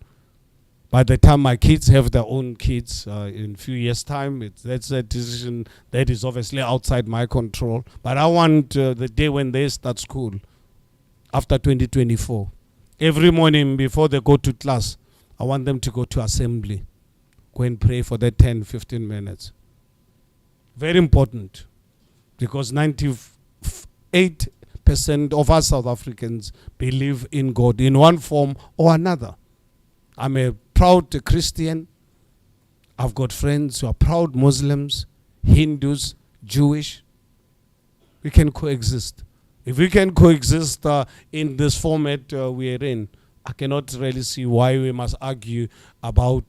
by the time my kids have their own kids in a few years' time, that's a decision that is obviously outside my control. But I want the day when they start school, after 2024, every morning before they go to class, I want them to go to assembly, go and pray for that 10, 15 minutes. Very important, because 98% of us South Africans believe in God in one form or another. I'm a proud Christian. I've got friends who are proud Muslims, Hindus, Jewish. We can coexist. If we can coexist in this format we are in, I cannot really see why we must argue about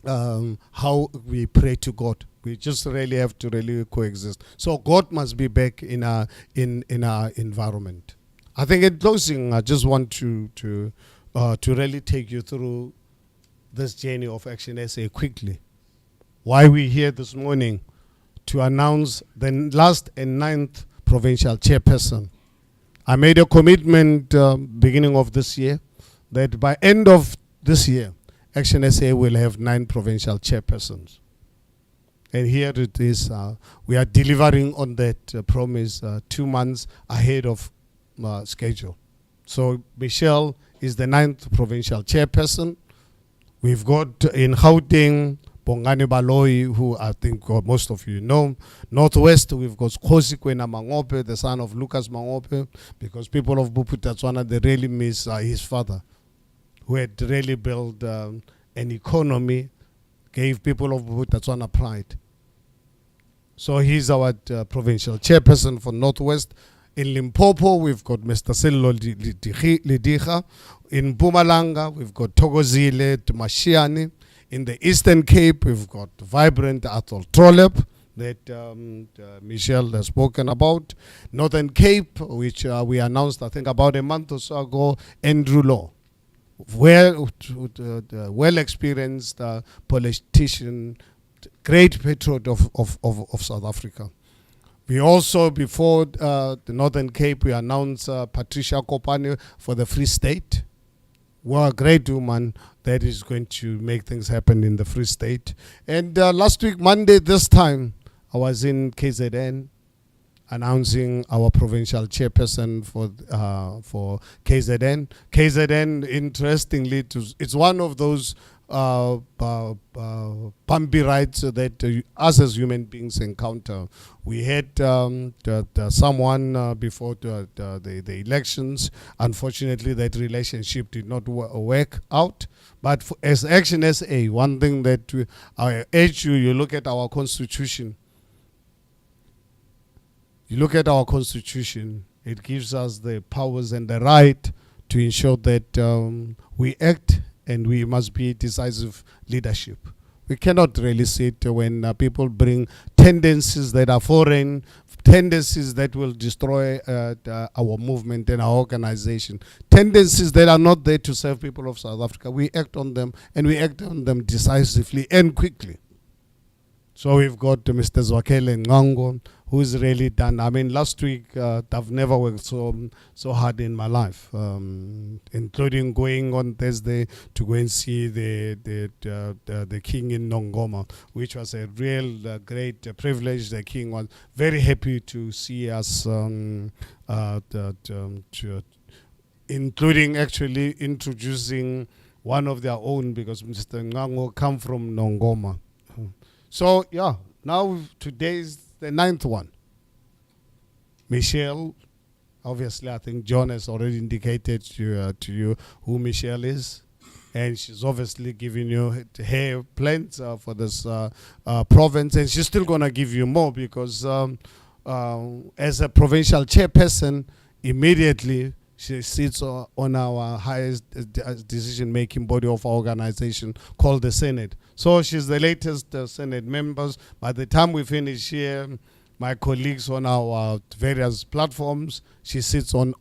how we pray to God. We just really have to really coexist. So God must be back in our environment. I think in closing, I just want to really take you through this journey of ActionSA quickly. Why we're here this morning to announce the last and 9th provincial chairperson. I made a commitment beginning of this year that by end of this year, ActionSA will have 9 provincial chairpersons. And here it is. We are delivering on that promise 2 months ahead of schedule. So Michelle is the 9th provincial chairperson. We've got in Gauteng, Bongani Baloyi, who I think most of you know. Northwest, we've got Khosikwe Mangope, the son of Lucas Mangope, because people of Buputatswana, they really miss his father, who had really built an economy, gave people of Buputatswana pride. So he's our provincial chairperson for Northwest. In Limpopo, we've got Mr. Sello Lidija. In Mpumalanga, we've got Togozile Mashiani. In the Eastern Cape, we've got vibrant Athol Trolep that Michelle has spoken about. Northern Cape, which we announced, I think, about a month or so ago, Andrew Law. Well-experienced politician, great patriot of South Africa. We also, before the Northern Cape, we announced Patricia Kopane for the Free State. Well, a great woman that is going to make things happen in the Free State. And last week, Monday, this time, I was in KZN announcing our provincial chairperson for KZN. KZN, interestingly, it's one of those bumpy rides that us as human beings encounter. We had someone before the elections. Unfortunately, that relationship did not work out. But as ActionSA, one thing that I urge you, you look at our constitution. You look at our constitution, it gives us the powers and the right to ensure that we act, and we must be decisive leadership. We cannot really sit when people bring tendencies that are foreign, tendencies that will destroy our movement and our organization, tendencies that are not there to serve people of South Africa. We act on them, and we act on them decisively and quickly. So we've got Mr. Zwakele Ngango, who's really done. I mean, last week, I've never worked so hard in my life, including going on Thursday to go and see the king in Nongoma, which was a real great privilege. The king was very happy to see us, including actually introducing one of their own, because Mr. Ngango come from Nongoma. So, yeah, now today's the 9th one. Michelle, obviously, I think John has already indicated to you who Michelle is. And she's obviously giving you her plans for this province. And she's still going to give you more because as a provincial chairperson, immediately she sits on our highest decision-making body of our organization called the Senate. So she's the latest Senate members. By the time we finish here, my colleagues on our various platforms, she sits on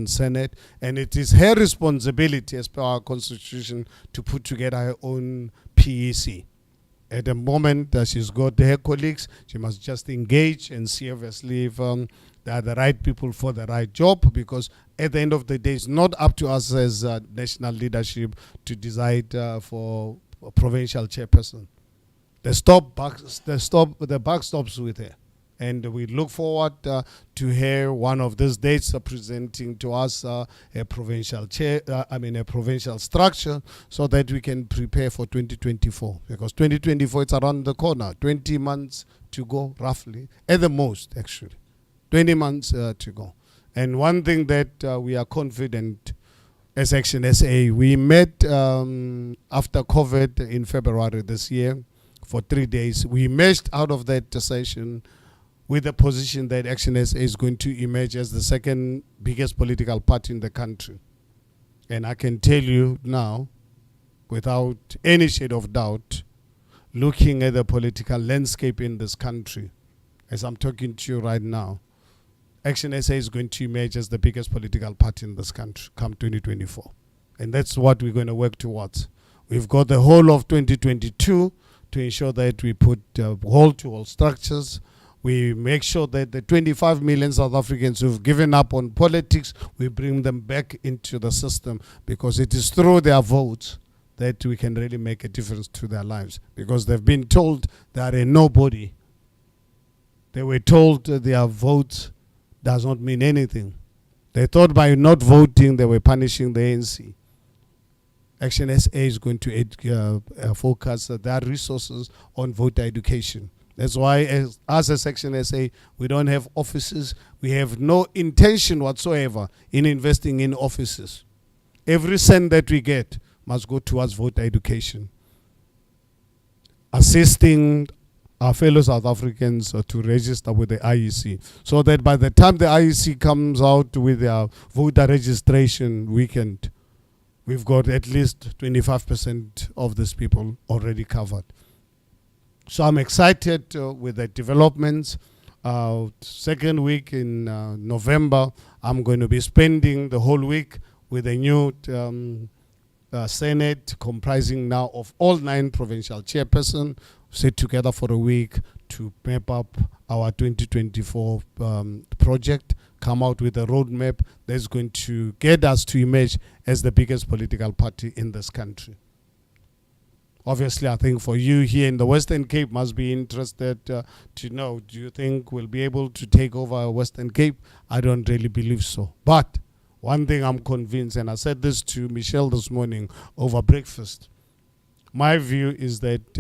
Senate, and it is her responsibility as per our constitution to put together her own PEC. At the moment she's got her colleagues, she must just engage and see obviously if they are the right people for the right job, because at the end of the day, it's not up to us as national leadership to decide for a provincial chairperson. The buck stops with her. And we look forward to her one of these dates presenting to us a provincial a provincial structure, so that we can prepare for 2024. Because 2024 it's around the corner, 20 months to go roughly, at the most actually, 20 months to go. And one thing that we are confident as ActionSA, we met after COVID in February this year for 3 days. We emerged out of that session with the position that ActionSA is going to emerge as the second biggest political party in the country. And I can tell you now, without any shade of doubt, looking at the political landscape in this country, as I'm talking to you right now, ActionSA is going to emerge as the biggest political party in this country come 2024. And that's what we're going to work towards. We've got the whole of 2022 to ensure that we put wall-to-wall structures. We make sure that the 25 million South Africans who've given up on politics, we bring them back into the system, because it is through their votes that we can really make a difference to their lives, because they've been told they are a nobody. They were told their vote does not mean anything. They thought by not voting they were punishing the ANC. ActionSA is going to focus their resources on voter education. That's why as ActionSA, we don't have offices. We have no intention whatsoever in investing in offices. Every cent that we get must go towards voter education. Assisting our fellow South Africans to register with the IEC, so that by the time the IEC comes out with their voter registration weekend, we've got at least 25% of these people already covered. So I'm excited with the developments. Second week in November, I'm going to be spending the whole week with a new Senate comprising now of all 9 provincial chairpersons, sit together for a week to map up our 2024 project, come out with a roadmap that's going to get us to emerge as the biggest political party in this country. Obviously, I think for you here in the Western Cape must be interested to know, do you think we'll be able to take over Western Cape? I don't really believe so. But one thing I'm convinced, and I said this to Michelle this morning over breakfast, my view is that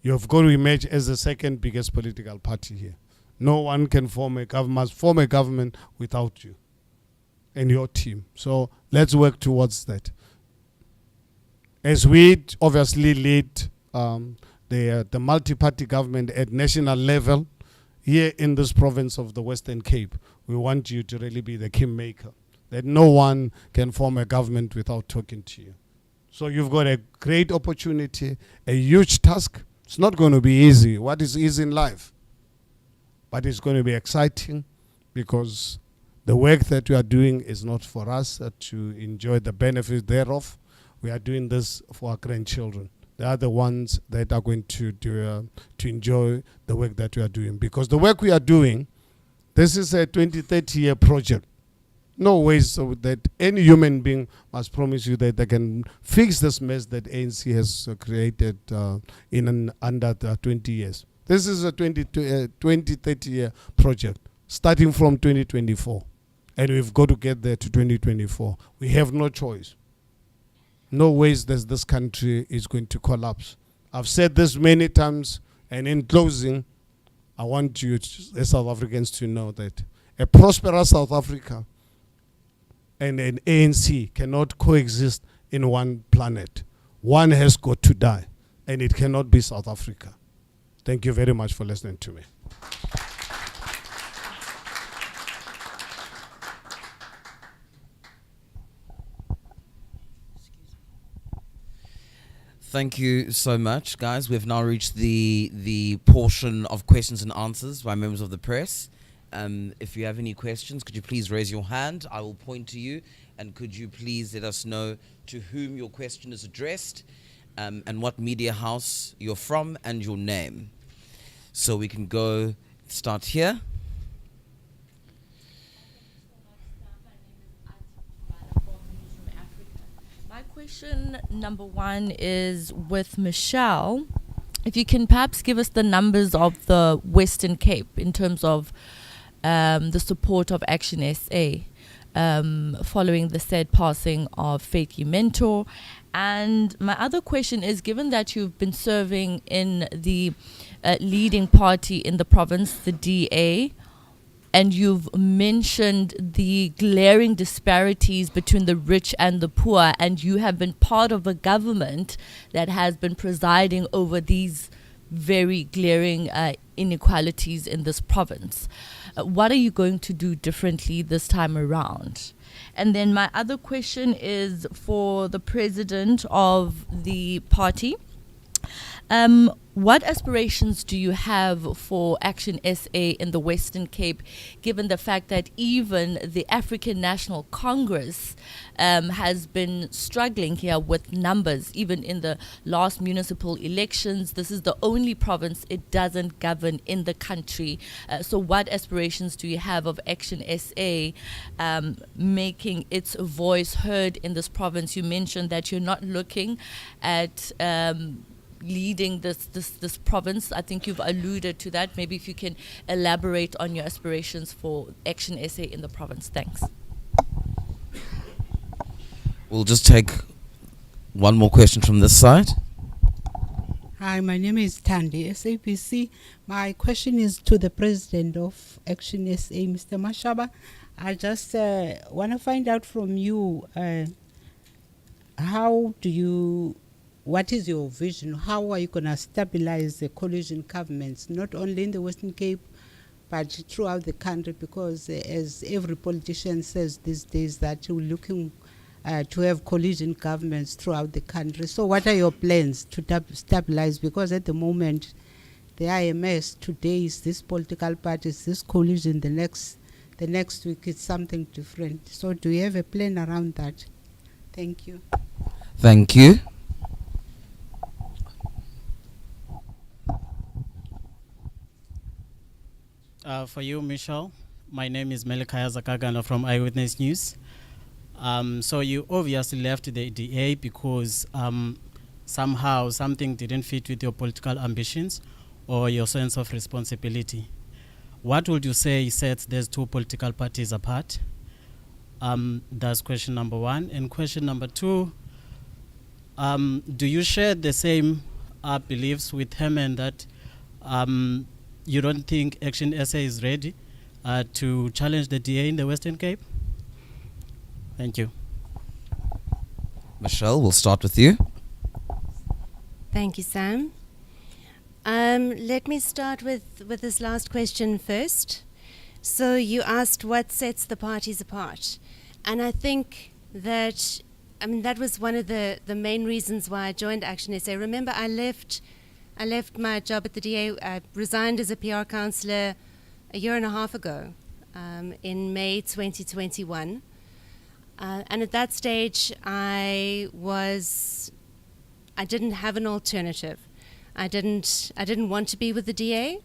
you've got to emerge as the second biggest political party here. No one can form a government, must form a government without you and your team. So let's work towards that. As we obviously lead the multi-party government at national level, here in this province of the Western Cape, we want you to really be the kingmaker, that no one can form a government without talking to you. So you've got a great opportunity, a huge task. It's not going to be easy. What is easy in life? But it's going to be exciting, because the work that we are doing is not for us to enjoy the benefits thereof. We are doing this for our grandchildren. They are the ones that are going to enjoy the work that we are doing. Because the work we are doing, this is a 20, 30-year project. No ways so that any human being must promise you that they can fix this mess that ANC has created in under 20 years. This is a 20, 30-year project, starting from 2024. And we've got to get there to 2024. We have no choice. No ways that this country is going to collapse. I've said this many times, and in closing, I want you, as South Africans, to know that a prosperous South Africa and an ANC cannot coexist in one planet. One has got to die, and it cannot be South Africa. Thank you very much for listening to me. Thank you so much, guys. We've now reached the portion of questions and answers by members of the press. If you have any questions, could you please raise your hand? I will point to you. And could you please let us know to whom your question is addressed, and what media house you're from, and your name. So we can go start here. My question number 1 is with Michelle. If you can perhaps give us the numbers of the Western Cape in terms of the support of ActionSA following the said passing of Faithy Mentor. And my other question is, given that you've been serving in the leading party in the province, the DA, and you've mentioned the glaring disparities between the rich and the poor, and you have been part of a government that has been presiding over these very glaring inequalities in this province. What are you going to do differently this time around? And then my other question is for the president of the party. What aspirations do you have for ActionSA in the Western Cape, given the fact that even the African National Congress has been struggling here with numbers, even in the last municipal elections? This is the only province it doesn't govern in the country. So what aspirations do you have of ActionSA making its voice heard in this province? You mentioned that you're not looking at leading this province. I think you've alluded to that. Maybe if you can elaborate on your aspirations for ActionSA in the province. Thanks. We'll just take One more question from this side. Hi, my name is Tandy, SAPC. My question is to the President of ActionSA, Mr. Mashaba. I just want to find out from you, what is your vision? How are you going to stabilize the coalition governments, not only in the Western Cape, but throughout the country? Because as every politician says these days, that we're looking to have coalition governments throughout the country. So what are your plans to stabilize? Because at the moment, the IMS today is this political parties, this coalition, the next week it's something different. So do you have a plan around that? Thank you. Thank you. For you, Michelle, my name is Melikaya Zakagana from Eyewitness News. So you obviously left the DA because somehow something didn't fit with your political ambitions or your sense of responsibility. What would you say sets these two political parties apart? That's question number one. And question number two, do you share the same beliefs with Herman that you don't think ActionSA is ready to challenge the DA in the Western Cape? Thank you. Michelle, we'll start with you. Thank you, Sam. Let me start with this last question first. So you asked what sets the parties apart. And I think that, that was one of the main reasons why I joined ActionSA. Remember, I left my job at the DA. I resigned as a PR councillor a year and a half ago, in May 2021. And at that stage, I didn't have an alternative. I didn't want to be with the DA,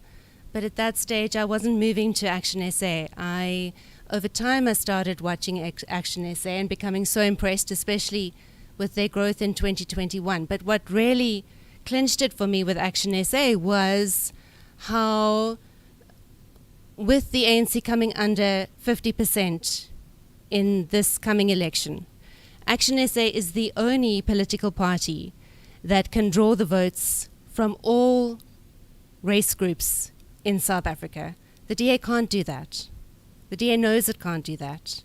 but at that stage, I wasn't moving to ActionSA. Over time, I started watching ActionSA and becoming so impressed, especially with their growth in 2021. But what really clinched it for me with ActionSA was how, with the ANC coming under 50% in this coming election, ActionSA is the only political party that can draw the votes from all race groups in South Africa. The DA can't do that. The DA knows it can't do that.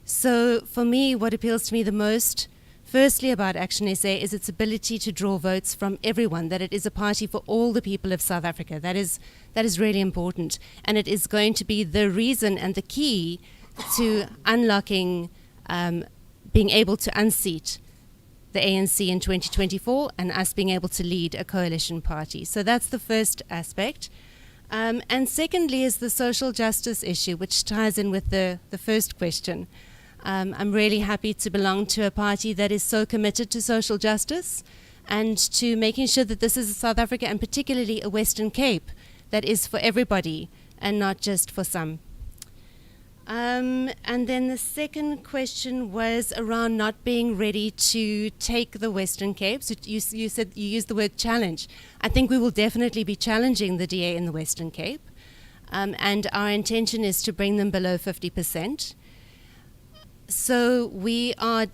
So for me, what appeals to me the most, firstly about ActionSA, is its ability to draw votes from everyone, that it is a party for all the people of South Africa. That is really important. And it is going to be the reason and the key to unlocking, being able to unseat the ANC in 2024 and us being able to lead a coalition party. So that's the first aspect. And secondly is the social justice issue, which ties in with the first question. I'm really happy to belong to a party that is so committed to social justice and to making sure that this is a South Africa, and particularly a Western Cape, that is for everybody and not just for some. And then the second question was around not being ready to take the Western Cape. So you said, you used the word challenge. I think we will definitely be challenging the DA in the Western Cape. And our intention is to bring them below 50%. So we are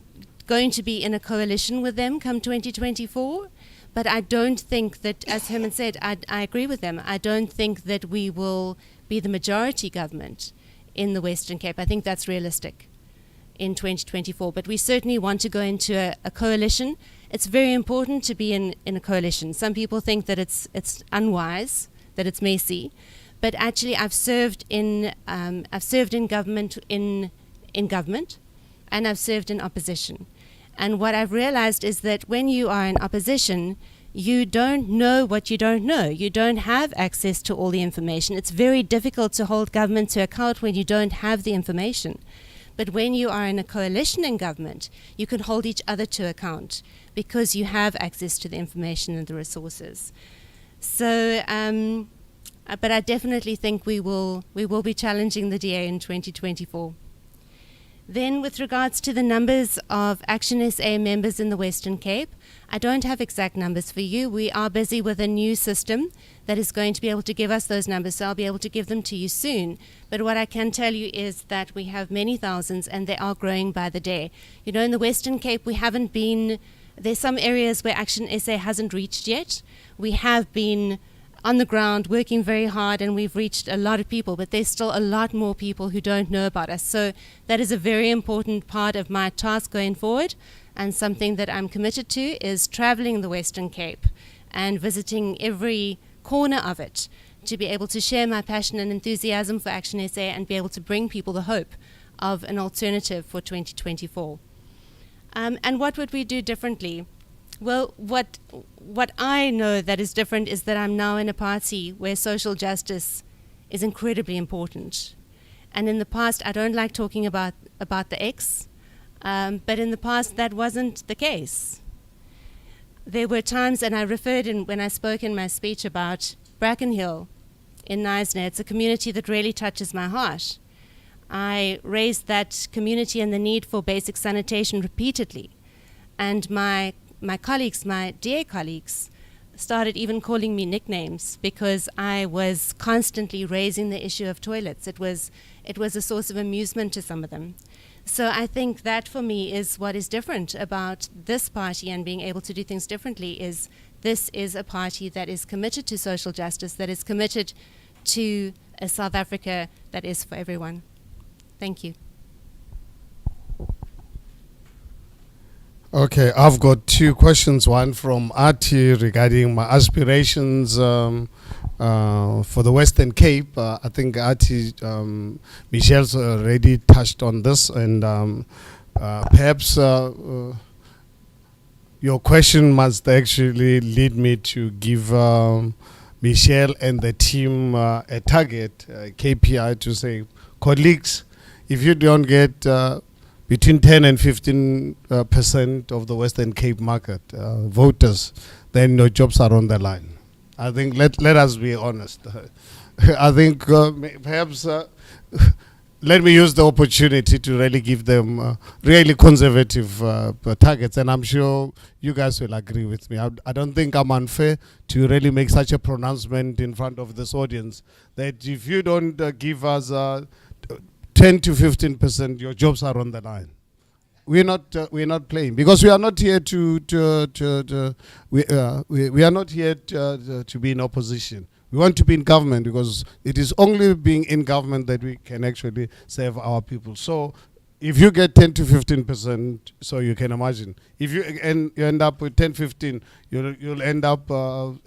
going to be in a coalition with them come 2024. But I don't think that, as Herman said, I agree with them. I don't think that we will be the majority government in the Western Cape. I think that's realistic in 2024. But we certainly want to go into a coalition. It's very important to be in a coalition. Some people think that it's unwise, that it's messy. But actually, I've served in government, in government, and I've served in opposition. And what I've realized is that when you are in opposition, you don't know what you don't know. You don't have access to all the information. It's very difficult to hold government to account when you don't have the information. But when you are in a coalition in government, you can hold each other to account because you have access to the information and the resources. So, but I definitely think we will be challenging the DA in 2024. Then with regards to the numbers of ActionSA members in the Western Cape, I don't have exact numbers for you. We are busy with a new system that is going to be able to give us those numbers, so I'll be able to give them to you soon. But what I can tell you is that we have many thousands and they are growing by the day. You know, in the Western Cape, we haven't been There's some areas where ActionSA hasn't reached yet. We have been on the ground working very hard, and we've reached a lot of people, but there's still a lot more people who don't know about us. So that is a very important part of my task going forward, and something that I'm committed to is traveling the Western Cape and visiting every corner of it to be able to share my passion and enthusiasm for ActionSA and be able to bring people the hope of an alternative for 2024. And what would we do differently? Well, what I know that is different is that I'm now in a party where social justice is incredibly important. And in the past, I don't like talking about the X, but in the past that wasn't the case. There were times, and I referred when I spoke in my speech about Brackenhill in Knysna. It's a community that really touches my heart. I raised that community and the need for basic sanitation repeatedly. And my colleagues, my DA colleagues, started even calling me nicknames because I was constantly raising the issue of toilets. It was a source of amusement to some of them. So I think that for me is what is different about this party and being able to do things differently is this is a party that is committed to social justice, that is committed to a South Africa that is for everyone. Thank you. Okay, I've got two questions. One from Artie regarding my aspirations for the Western Cape. I think Artie, Michelle's already touched on this, and perhaps your question must actually lead me to give Michelle and the team a target, KPI, to say, colleagues, if you don't get between 10 and 15% of the Western Cape market voters, then your jobs are on the line. I think let us be honest. I think perhaps let me use the opportunity to really give them really conservative targets, and I'm sure you guys will agree with me. I don't think I'm unfair to really make such a pronouncement in front of this audience that if you don't give us 10 to 15%, your jobs are on the line. We're not playing because we are not here we are not here to be in opposition. We want to be in government because it is only being in government that we can actually serve our people. So if you get 10 to 15%, so you can imagine, if you end up with 10, 15, you'll end up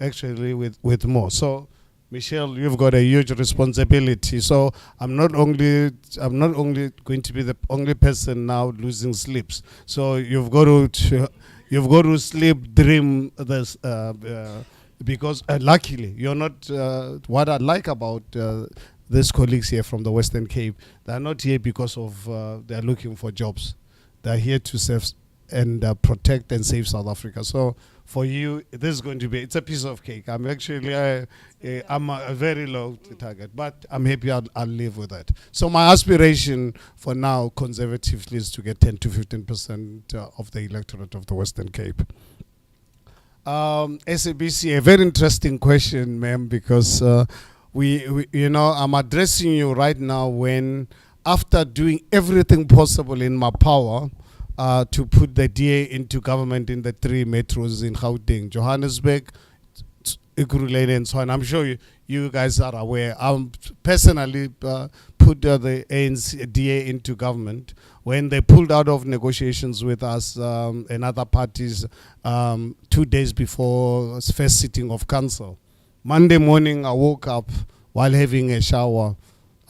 actually with more. So Michelle, you've got a huge responsibility. So I'm not only going to be the only person now losing sleeps. So you've got to sleep, dream this, because luckily you're not. What I like about these colleagues here from the Western Cape, they're not here because of they're looking for jobs. They're here to serve and protect and save South Africa. So for you, this is going to be, it's a piece of cake. I'm actually, I'm a very low target, but I'm happy I'll live with that. So my aspiration for now, conservatively, is to get 10 to 15% of the electorate of the Western Cape. SABC, a very interesting question, ma'am, because I'm addressing you right now when, after doing everything possible in my power, to put the DA into government in the 3 metros in Gauteng, Johannesburg, Ekurhuleni, and so on. I'm sure you guys are aware. Personally put the ANC DA into government when they pulled out of negotiations with us and other parties 2 days before first sitting of council. Monday morning, I woke up while having a shower.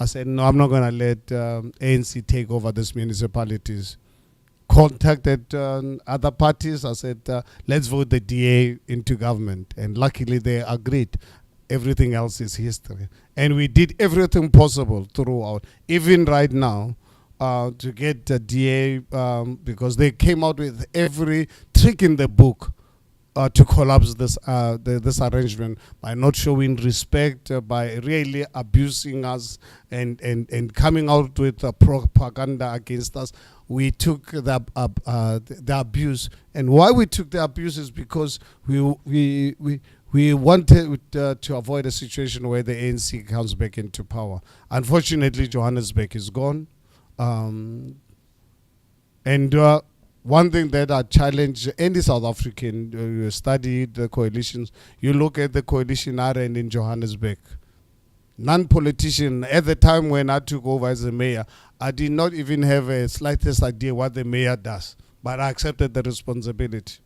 I said, no, I'm not going to let ANC take over these municipalities. Contacted other parties. I said, let's vote the DA into government. And luckily they agreed. Everything else is history. And we did everything possible throughout, even right now, to get the DA, because they came out with every trick in the book to collapse this arrangement by not showing respect, by really abusing us and coming out with propaganda against us. We took the abuse, and why we took the abuse is because we wanted to avoid a situation where the ANC comes back into power. Unfortunately, Johannesburg is gone, and one thing that I challenge any South African, you study the coalitions, you look at the coalition I ran in Johannesburg. Non-politician, at the time when I took over as the mayor, I did not even have a slightest idea what the mayor does, but I accepted the responsibility.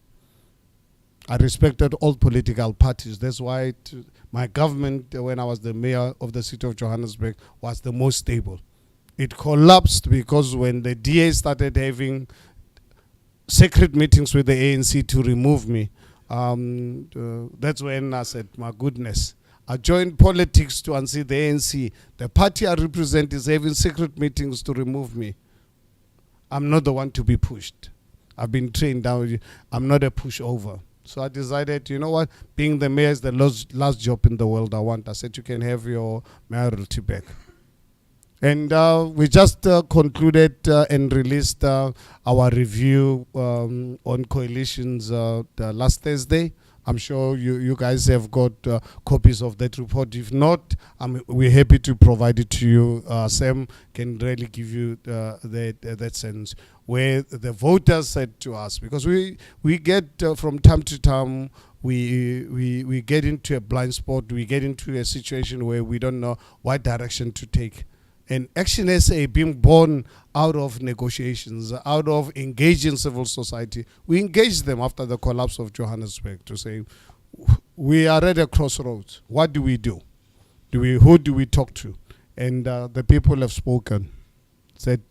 I respected all political parties. That's why my government, when I was the mayor of the city of Johannesburg, was the most stable. It collapsed because when the DA started having secret meetings with the ANC to remove me, that's when I said, my goodness, I joined politics to unseat the ANC. The party I represent is having secret meetings to remove me. I'm not the one to be pushed. I've been trained down. I'm not a pushover. So I decided, you know what, being the mayor is the last job in the world I want. I said, you can have your mayoralty back. And we just concluded and released our review on coalitions last Thursday. I'm sure you guys have got copies of that report. If not, we're happy to provide it to you. Sam can really give you that sense where the voters said to us, because we get from time to time, we get into a blind spot. We get into a situation where we don't know what direction to take. And ActionSA, being born out of negotiations, out of engaging civil society, we engaged them after the collapse of Johannesburg to say, we are at a crossroads. What do we do? Who do we talk to? And the people have spoken, said,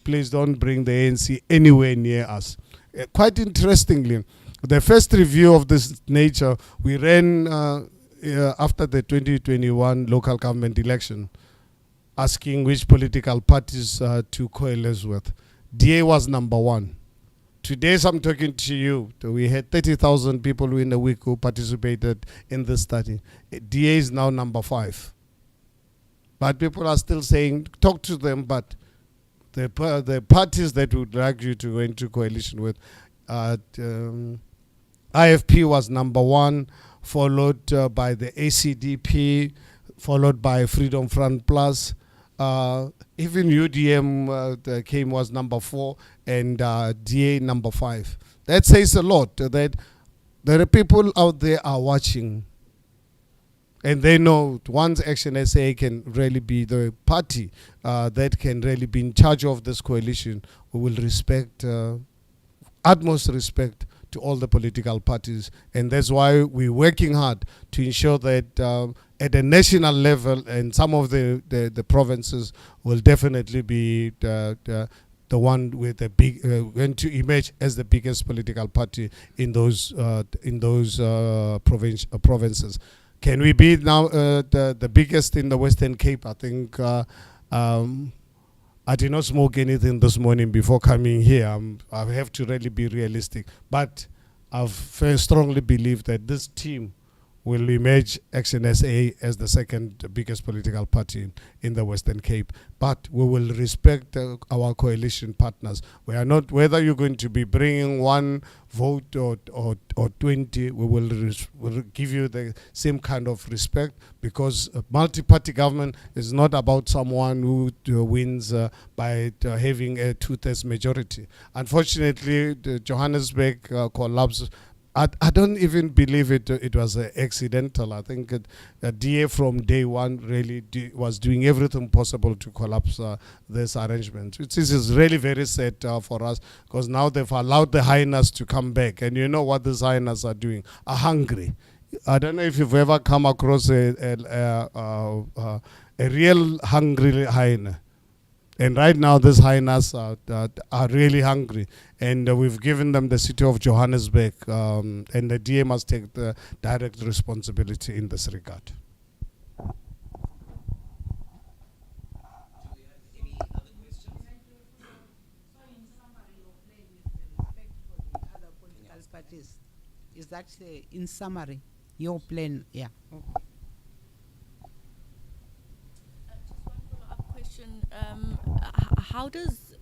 please don't bring the ANC anywhere near us. Quite interestingly, the first review of this nature we ran after the 2021 local government election, asking which political parties to coalesce with. DA was number 1. Today, as I'm talking to you, we had 30,000 people in a week who participated in this study. DA is now number 5. But people are still saying, talk to them, but the parties that would like you to go into coalition with, IFP was number 1, followed by the ACDP, followed by Freedom Front Plus. Even UDM came was number 4 and DA number 5. That says a lot that there are people out there are watching, and they know once ActionSA can really be the party that can really be in charge of this coalition, we will respect, utmost respect to all the political parties. And that's why we're working hard to ensure that at a national level, and some of the provinces will definitely be the one with the big going to emerge as the biggest political party in those provinces. Can we be now the biggest in the Western Cape? I think I did not smoke anything this morning before coming here. I have to really be realistic, but I very strongly believe that this team will emerge ActionSA as the second biggest political party in the Western Cape. But we will respect our coalition partners. We are not, whether you're going to be bringing 1 vote or 20, we will give you the same kind of respect, because a multi-party government is not about someone who wins by having a 2/3 majority. Unfortunately, the Johannesburg collapse, I don't even believe it was accidental. I think DA from day one really was doing everything possible to collapse this arrangement. Which is really very sad for us, because now they've allowed the hyenas to come back. And you know what these hyenas are doing? Are hungry. I don't know if you've ever come across a real hungry hyena. And right now, these hyenas are really hungry. And we've given them the city of Johannesburg. And the DA must take the direct responsibility in this regard. Is that in summary your plan? Yeah. Okay. How does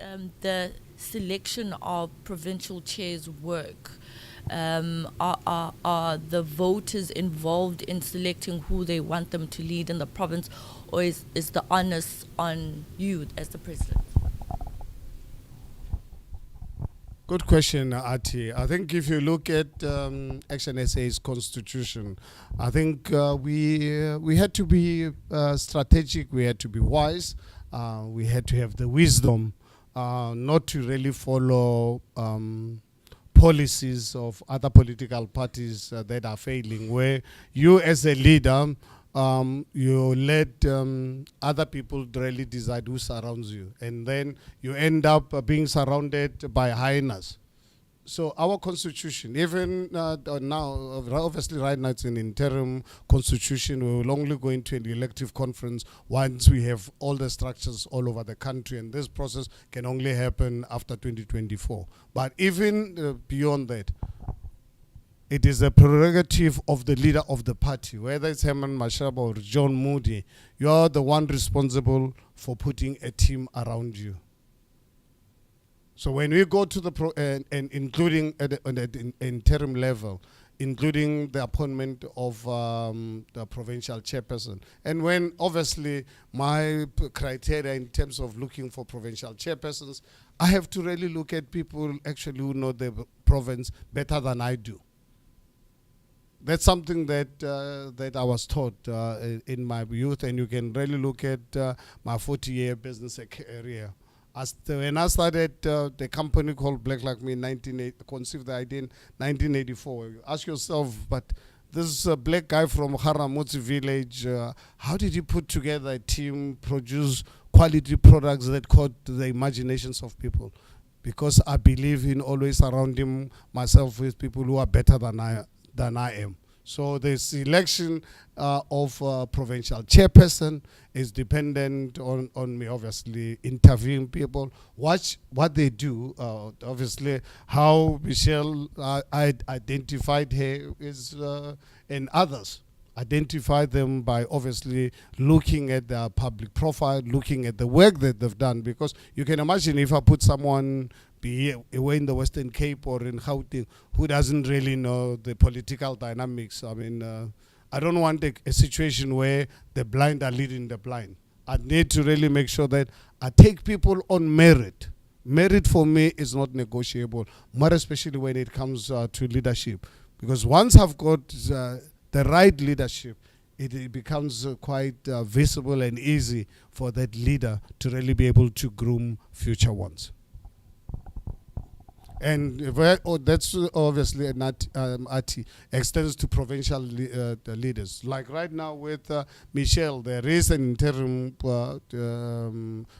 the selection of provincial chairs work? Are the voters involved in selecting who they want them to lead in the province, or is the onus on you as the president? Good question, Ati. I think if you look at ActionSA's constitution, I think we had to be strategic, we had to be wise, we had to have the wisdom not to really follow policies of other political parties that are failing, where you as a leader, you let other people really decide who surrounds you, and then you end up being surrounded by hyenas. So our constitution, even now, obviously right now it's an interim constitution. We will only go into an elective conference once we have all the structures all over the country, and this process can only happen after 2024. But even beyond that, it is a prerogative of the leader of the party, whether it's Herman Mashaba or John Moody. You are the one responsible for putting a team around you. So when we go to the and including at the interim level, including the appointment of the provincial chairperson, and when obviously my criteria in terms of looking for provincial chairpersons, I have to really look at people actually who know the province better than I do. That's something that that I was taught in my youth, and you can really look at my 40-year business career. When I started the company called Black Like Me in conceived the idea in 1984, you ask yourself, but this is a black guy from Haramutsi village, how did he put together a team, produce quality products that caught the imaginations of people? Because I believe in always surrounding myself with people who are better than I am. So the selection of provincial chairperson is dependent on me, obviously, interviewing people, watch what they do. Obviously, how Michelle I identified her is, and others identify them by obviously looking at their public profile, looking at the work that they've done. Because you can imagine if I put someone be away in the Western Cape or in Gauteng who doesn't really know the political dynamics. I mean, I don't want a situation where the blind are leading the blind. I need to really make sure that I take people on merit. Merit for me is not negotiable, more especially when it comes to leadership. Because once I've got the right leadership, it becomes quite visible and easy for that leader to really be able to groom future ones. And that's obviously not extends to provincial leaders. Like right now with Michelle, there is an interim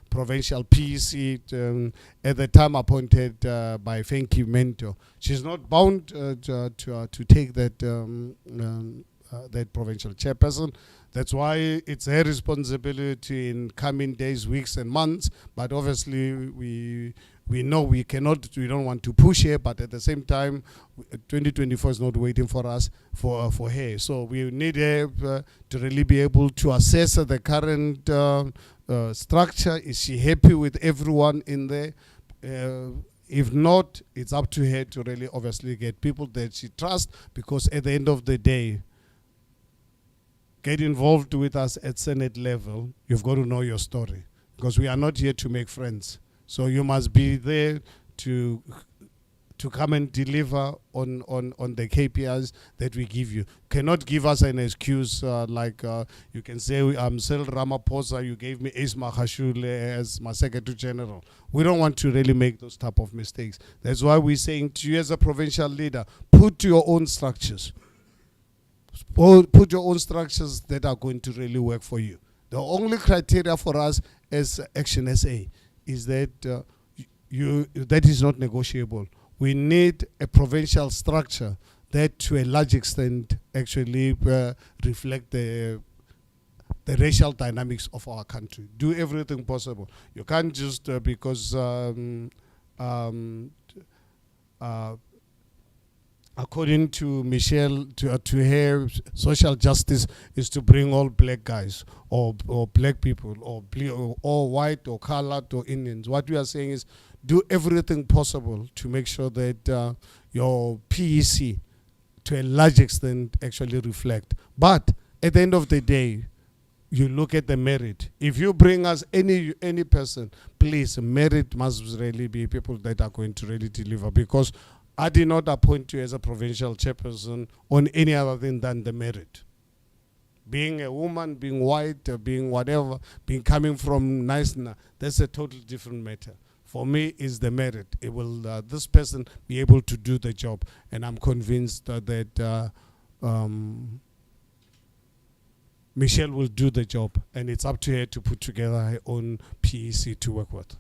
provincial PEC at the time appointed by Fenki Mento. She's not bound to take that that provincial chairperson. That's why it's her responsibility in coming days, weeks, and months. But obviously, we know we don't want to push her, but at the same time, 2024 is not waiting for us for her. So we need her to really be able to assess the current structure. Is she happy with everyone in there? If not, it's up to her to really obviously get people that she trusts, because at the end of the day, get involved with us at Senate level, you've got to know your story, because we are not here to make friends. So you must be there to come and deliver on the KPIs that we give you. Cannot give us an excuse like you can say, I'm Cyril Ramaphosa, you gave me Ace Mahashule as my Secretary General. We don't want to really make those type of mistakes. That's why we're saying to you as a provincial leader, put your own structures. Put your own structures that are going to really work for you. The only criteria for us as ActionSA is that that is not negotiable. We need a provincial structure that to a large extent actually reflect the racial dynamics of our country. Do everything possible. You can't just because according to Michelle, to her, social justice is to bring all black guys or black people or white or colored or Indians. What we are saying is do everything possible to make sure that your PEC to a large extent actually reflect. But at the end of the day, you look at the merit. If you bring us any person, please, merit must really be people that are going to really deliver, because I did not appoint you as a provincial chairperson on any other thing than the merit. Being a woman, being white, being whatever, being coming from Nice, that's a totally different matter. For me, is the merit. It will this person be able to do the job, and I'm convinced that Michelle will do the job, and it's up to her to put together her own PEC to work with.